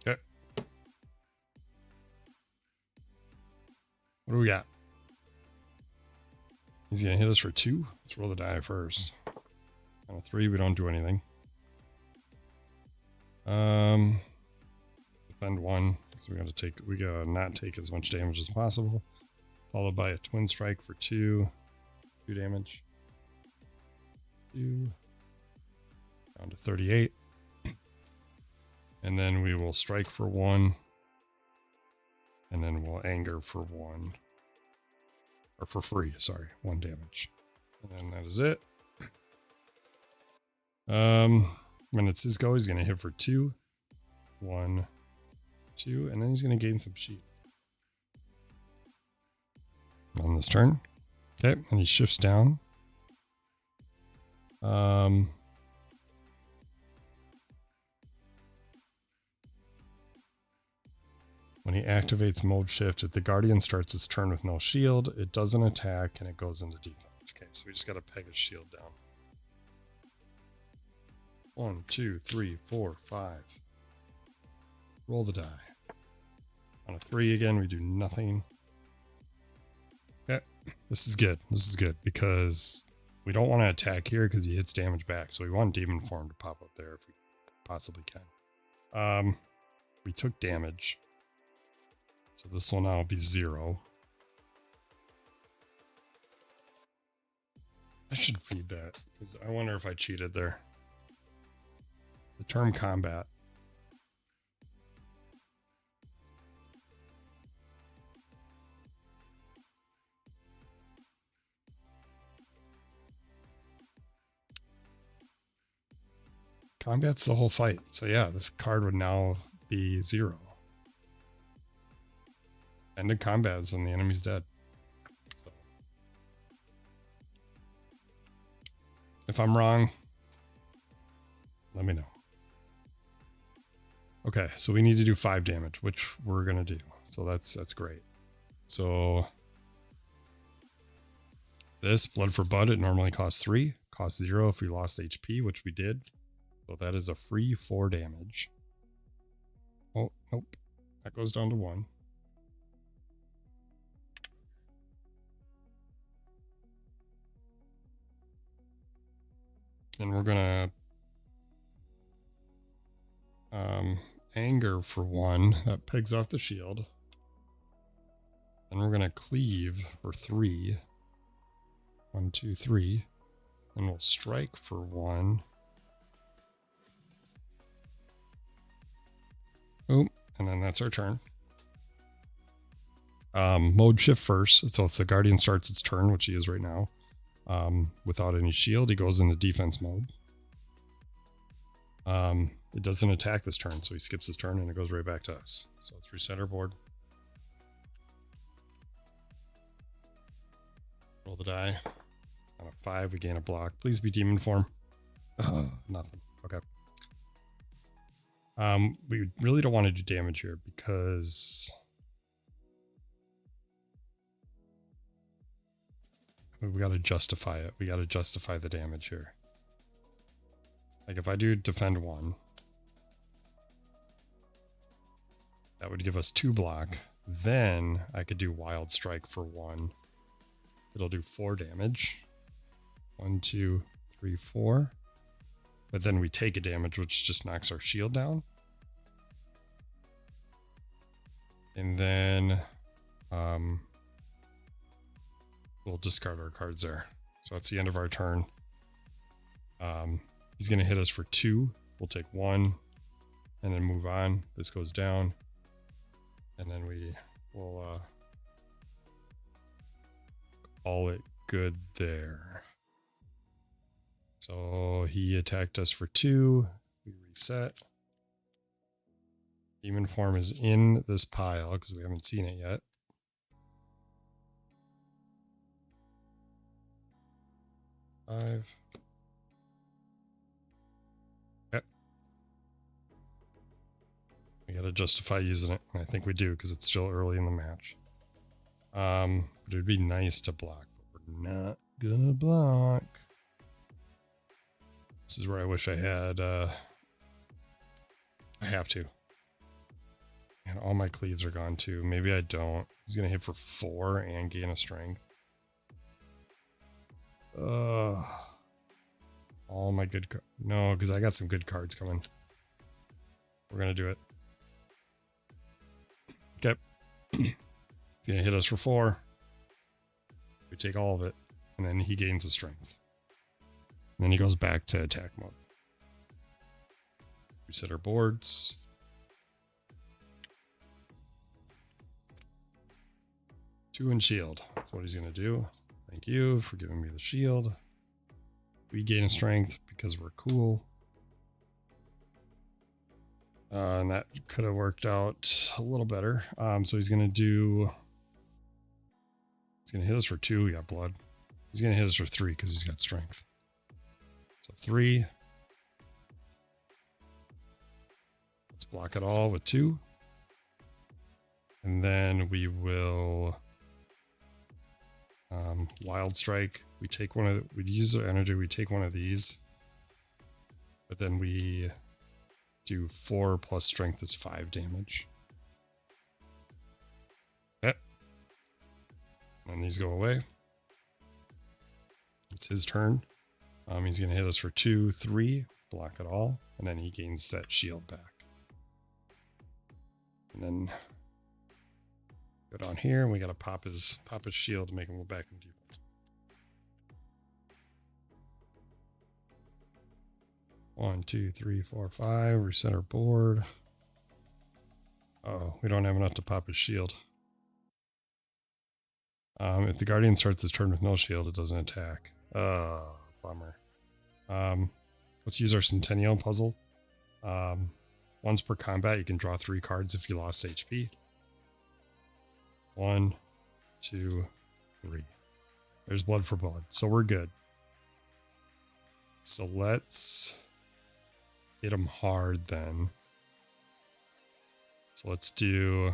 Okay. What do we got? He's going to hit us for 2. Let's roll the die first. On a 3, we don't do anything. Defend 1. So we gotta not take as much damage as possible. Followed by a twin strike for 2. 2 damage. 2. Down to 38. And then we will strike for 1. And then we'll anger for 1. Or for free, sorry. 1 damage. And then that is it. When it's his go, he's gonna hit for 2. 1, 2, and then he's gonna gain some sheep. On this turn. Okay, and he shifts down. When he activates mode shift, if the guardian starts its turn with no shield, it doesn't attack and it goes into defense. Okay, so we just gotta peg his shield down. 1, 2, 3, 4, 5. Roll the die. On a 3 again, we do nothing. Okay, this is good. This is good because we don't want to attack here because he hits damage back. So we want demon form to pop up there if we possibly can. We took damage. So this will now be 0. I should read that because I wonder if I cheated there. The term combat. Combat's the whole fight. So yeah, this card would now be 0. End of combat is when the enemy's dead. So, if I'm wrong, let me know. Okay, so we need to do 5 damage, which we're gonna do. So that's great. So this Blood for Bud, it normally costs 3, costs 0 if we lost HP, which we did. So that is a free 4 damage. Oh, nope. That goes down to 1. Then we're gonna anger for 1. That pegs off the shield. Then we're gonna cleave for 3. 1, 2, 3. And we'll strike for 1. Oh, and then that's our turn. Mode shift first. So if the Guardian starts its turn, which he is right now, without any shield, he goes into defense mode. It doesn't attack this turn, so he skips his turn and it goes right back to us. So let's reset our board. Roll the die. On a 5, we gain a block. Please be demon form. Nothing. Okay. We really don't want to do damage here because we got to justify it. We got to justify the damage here. Like if I do defend 1, that would give us 2 block. Then I could do wild strike for 1. It'll do 4 damage. 1, 2, 3, 4. But then we take a damage, which just knocks our shield down. And then we'll discard our cards there. So that's the end of our turn. He's going to hit us for 2. We'll take 1 and then move on. This goes down. And then we will call it good there. So he attacked us for 2. We reset. Demon form is in this pile because we haven't seen it yet. Five. Yep. We gotta justify using it, and I think we do because it's still early in the match. But it would be nice to block, but we're not gonna block. This is where I wish I had. I have to. And all my cleaves are gone too. Maybe I don't. He's gonna hit for 4 and gain a strength. All my good cards. No, because I got some good cards coming. We're gonna do it. Okay. He's gonna hit us for 4. We take all of it, and then he gains a strength. And then he goes back to attack mode. Reset our boards. Two and shield. That's what he's going to do. Thank you for giving me the shield. We gain a strength because we're cool. And that could have worked out a little better. So he's going to hit us for 2. We got blood. He's going to hit us for 3 because he's got strength. So 3. Let's block it all with 2. And then we will wild strike. We take one of we use our energy, we take one of these. But then we do 4 plus strength is 5 damage. Okay. And these go away. It's his turn. He's going to hit us for 2, 3, block it all, and then he gains that shield back. And then Go down here, and we gotta pop his shield to make him go back in defense. 1, 2, 3, 4, 5. Reset our board. Oh, we don't have enough to pop his shield. If the Guardian starts his turn with no shield, it doesn't attack. Oh, bummer. Let's use our Centennial puzzle. Once per combat, you can draw 3 cards if you lost HP. 1, 2, 3. There's blood for blood, so we're good. So let's hit him hard then. So let's do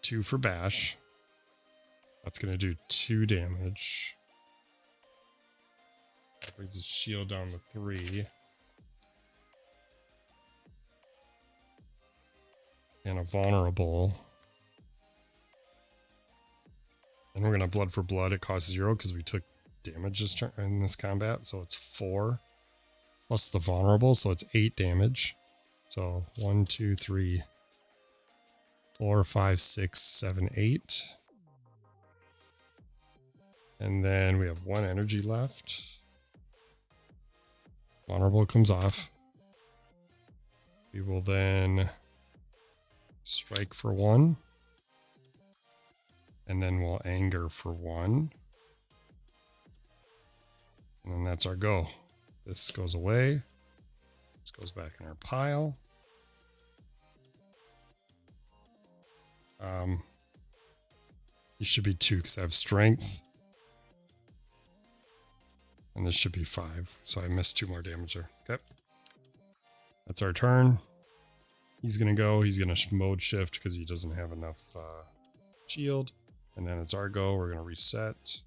2 for bash. That's going to do 2 damage. That brings his shield down to 3. And a vulnerable. And we're going to blood for blood. It costs 0 because we took damage this turn in this combat. So it's 4 plus the vulnerable. So it's 8 damage. So 1, 2, 3, 4, 5, 6, 7, 8. And then we have 1 energy left. Vulnerable comes off. We will then strike for 1. And then we'll anger for 1. And then that's our go. This goes away. This goes back in our pile. These should be 2 because I have strength. And this should be 5. So I missed 2 more damage there. Okay. That's our turn. He's going to go. He's going to mode shift because he doesn't have enough shield. And then it's our go. We're going to reset.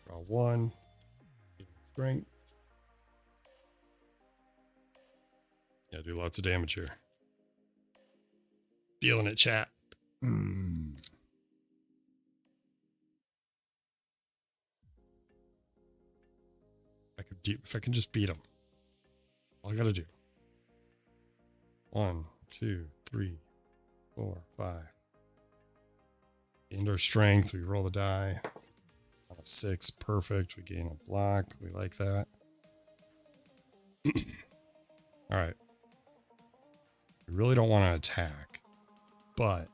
Draw 1. Strength. Yeah, do lots of damage here. Feeling it, chat. If I can just beat him. All I gotta do. 1, 2, 3, 4, 5. Gained our strength. We roll the die. On a 6, perfect. We gain a block. We like that. All right. We really don't want to attack, but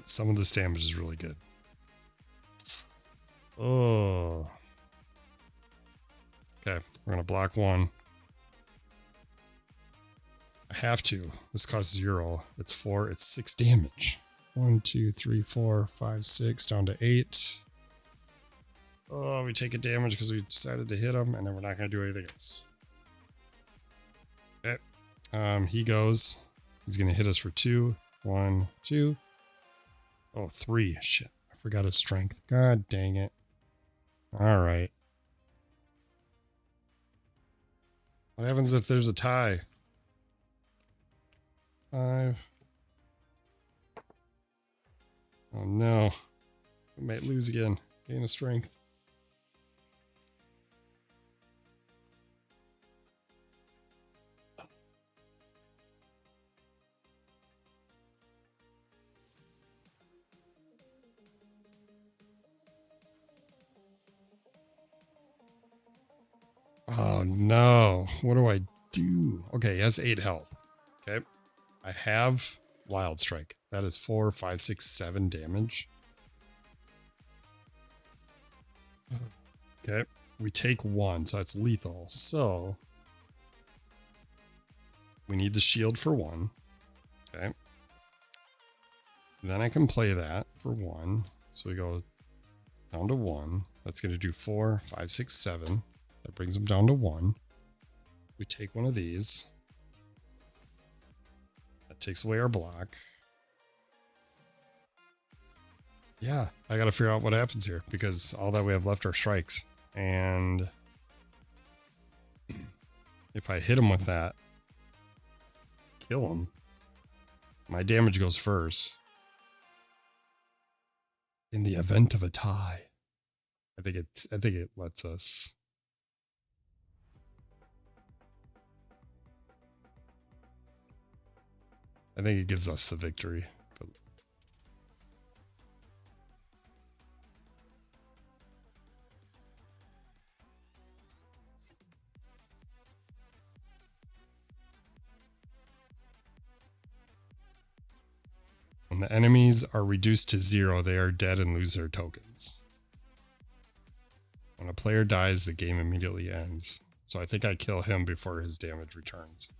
some of this damage is really good. Oh. Okay, we're gonna block 1. I have to. This costs 0. It's 4. It's 6 damage. 1, 2, 3, 4, 5, 6, down to 8. Oh, we take a damage because we decided to hit him, and then we're not gonna do anything else. Okay. He goes. He's gonna hit us for 2. 1, 2. Oh, 3. Shit. I forgot his strength. God dang it. Alright. What happens if there's a tie? 5. Oh no. We might lose again. Gain a strength. Oh no. What do I do? Okay, he has 8 health. Okay. I have Wild Strike. That is 4, 5, 6, 7 damage. Okay. We take 1, so that's lethal. So we need the shield for 1. Okay. Then I can play that for 1. So we go down to 1. That's going to do 4, 5, 6, 7. That brings him down to 1. We take one of these. That takes away our block. Yeah, I got to figure out what happens here because all that we have left are strikes. And if I hit him with that, kill him, my damage goes first. In the event of a tie, I think it lets us. I think it gives us the victory. But when the enemies are reduced to 0, they are dead and lose their tokens. When a player dies, the game immediately ends. So I think I kill him before his damage returns.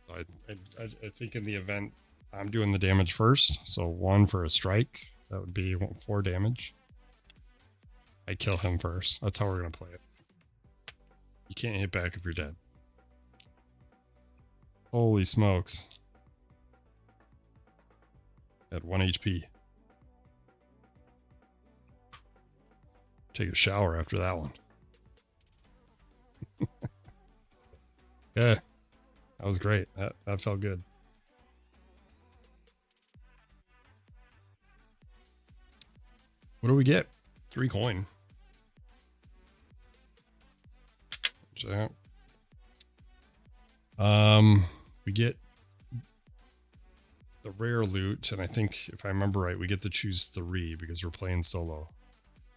So I think in the event I'm doing the damage first, so 1 for a strike, that would be 4 damage. I kill him first. That's how we're going to play it. You can't hit back if you're dead. Holy smokes. At 1 HP. Take a shower after that one. Yeah, that was great. That felt good. What do we get? 3 coin. What's that? We get the rare loot, and I think if I remember right, we get to choose 3 because we're playing solo.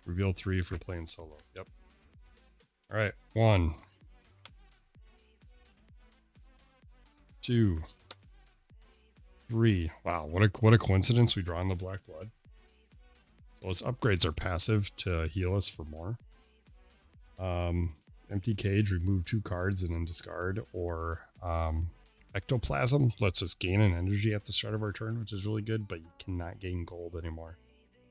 Reveal 3 if we're playing solo. Yep. All right, 1, 2, 3. Wow, what a coincidence we draw in the black blood. So those upgrades are passive to heal us for more. Empty cage, remove 2 cards and then discard, or ectoplasm lets us gain an energy at the start of our turn, which is really good, but you cannot gain gold anymore.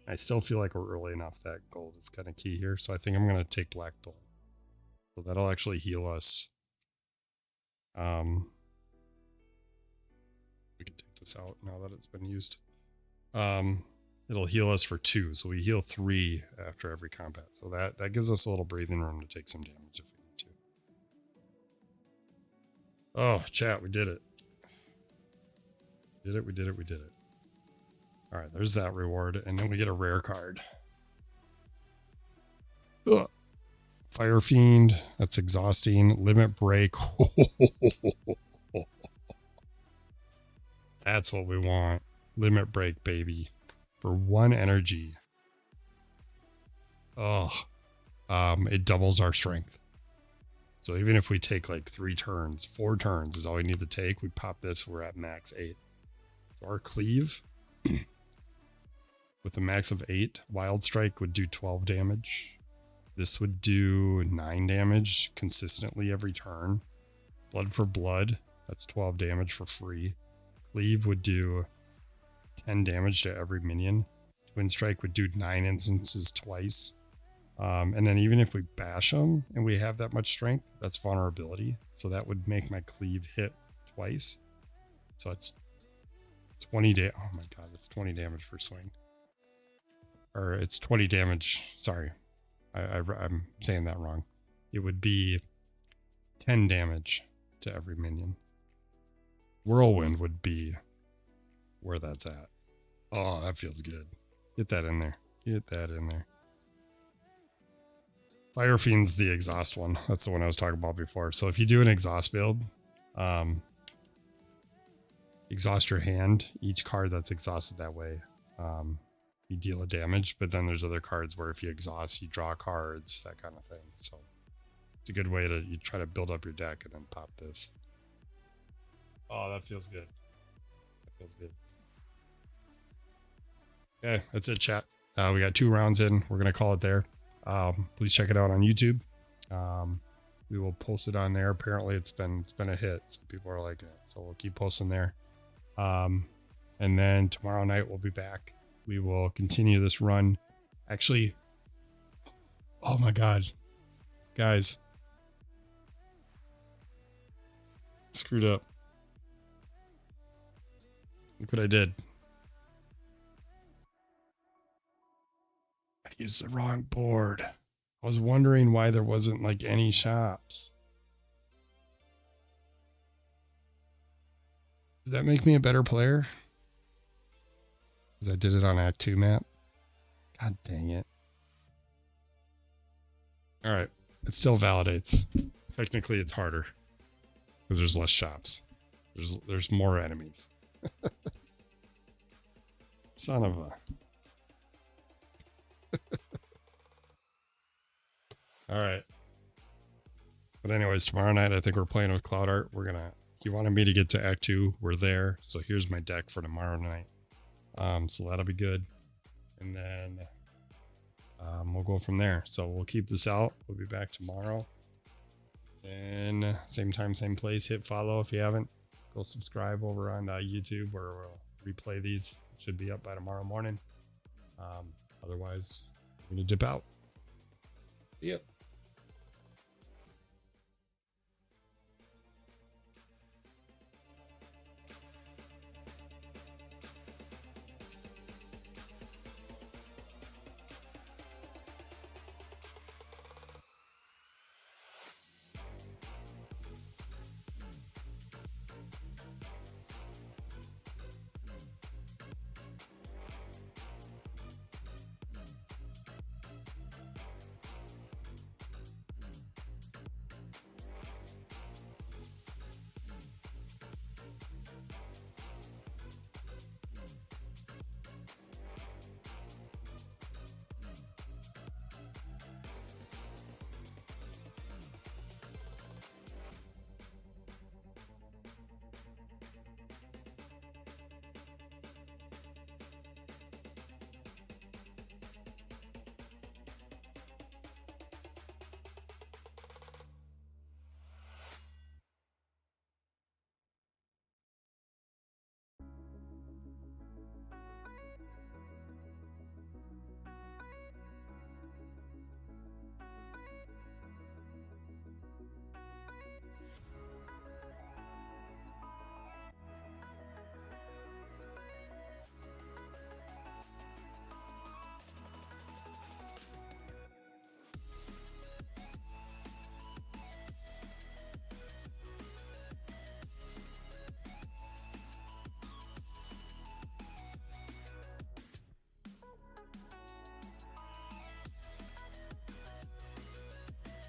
I still feel like we're early enough that gold is kind of key here, so I think I'm going to take black blood. So that'll actually heal us. We can take this out now that it's been used. It'll heal us for 2, so we heal 3 after every combat. So that gives us a little breathing room to take some damage if we need to. Oh, chat, we did it. We did it. All right, there's that reward, and then we get a rare card. Ugh. Fire Fiend, that's exhausting. Limit Break. That's what we want. Limit Break, baby. For 1 energy. Oh. It doubles our strength. So even if we take like 3 turns, 4 turns is all we need to take. We pop this, we're at max 8. So our cleave, with a max of 8, Wild Strike would do 12 damage. This would do 9 damage consistently every turn. Blood for Blood, that's 12 damage for free. Cleave would do 10 damage to every minion. Twin Strike would do 9 instances twice. And then even if we bash them and we have that much strength, that's vulnerability. So that would make my cleave hit twice. So it's 20 damage. Oh my god, it's 20 damage per swing. Or it's 20 damage. Sorry, I'm saying that wrong. It would be 10 damage to every minion. Whirlwind would be where that's at. Oh, that feels good. Get that in there. Get that in there. Fire Fiend's the exhaust one. That's the one I was talking about before. So if you do an exhaust build, exhaust your hand. Each card that's exhausted that way, you deal a damage. But then there's other cards where if you exhaust, you draw cards, that kind of thing. So it's a good way to you try to build up your deck and then pop this. Oh, that feels good. That feels good. Okay, that's it, chat. We got 2 rounds in. We're going to call it there. Please check it out on YouTube. We will post it on there. Apparently it's been a hit. So people are liking it. So we'll keep posting there. And then tomorrow night we'll be back. We will continue this run. Actually, oh my God, guys, screwed up. Look what I did. I used the wrong board. I was wondering why there wasn't like any shops. Does that make me a better player? Because I did it on Act 2 map. God dang it. All right. It still validates. Technically, it's harder because there's less shops. There's more enemies. Son of a. All right. But anyways, tomorrow night I think we're playing with Cloud Art. He wanted me to get to Act 2. We're there. So here's my deck for tomorrow night. So that'll be good. And then we'll go from there. So we'll keep this out. We'll be back tomorrow. And same time, same place. Hit follow if you haven't. Go subscribe over on YouTube where we'll replay these. Should be up by tomorrow morning. Otherwise, I'm going to dip out. See ya.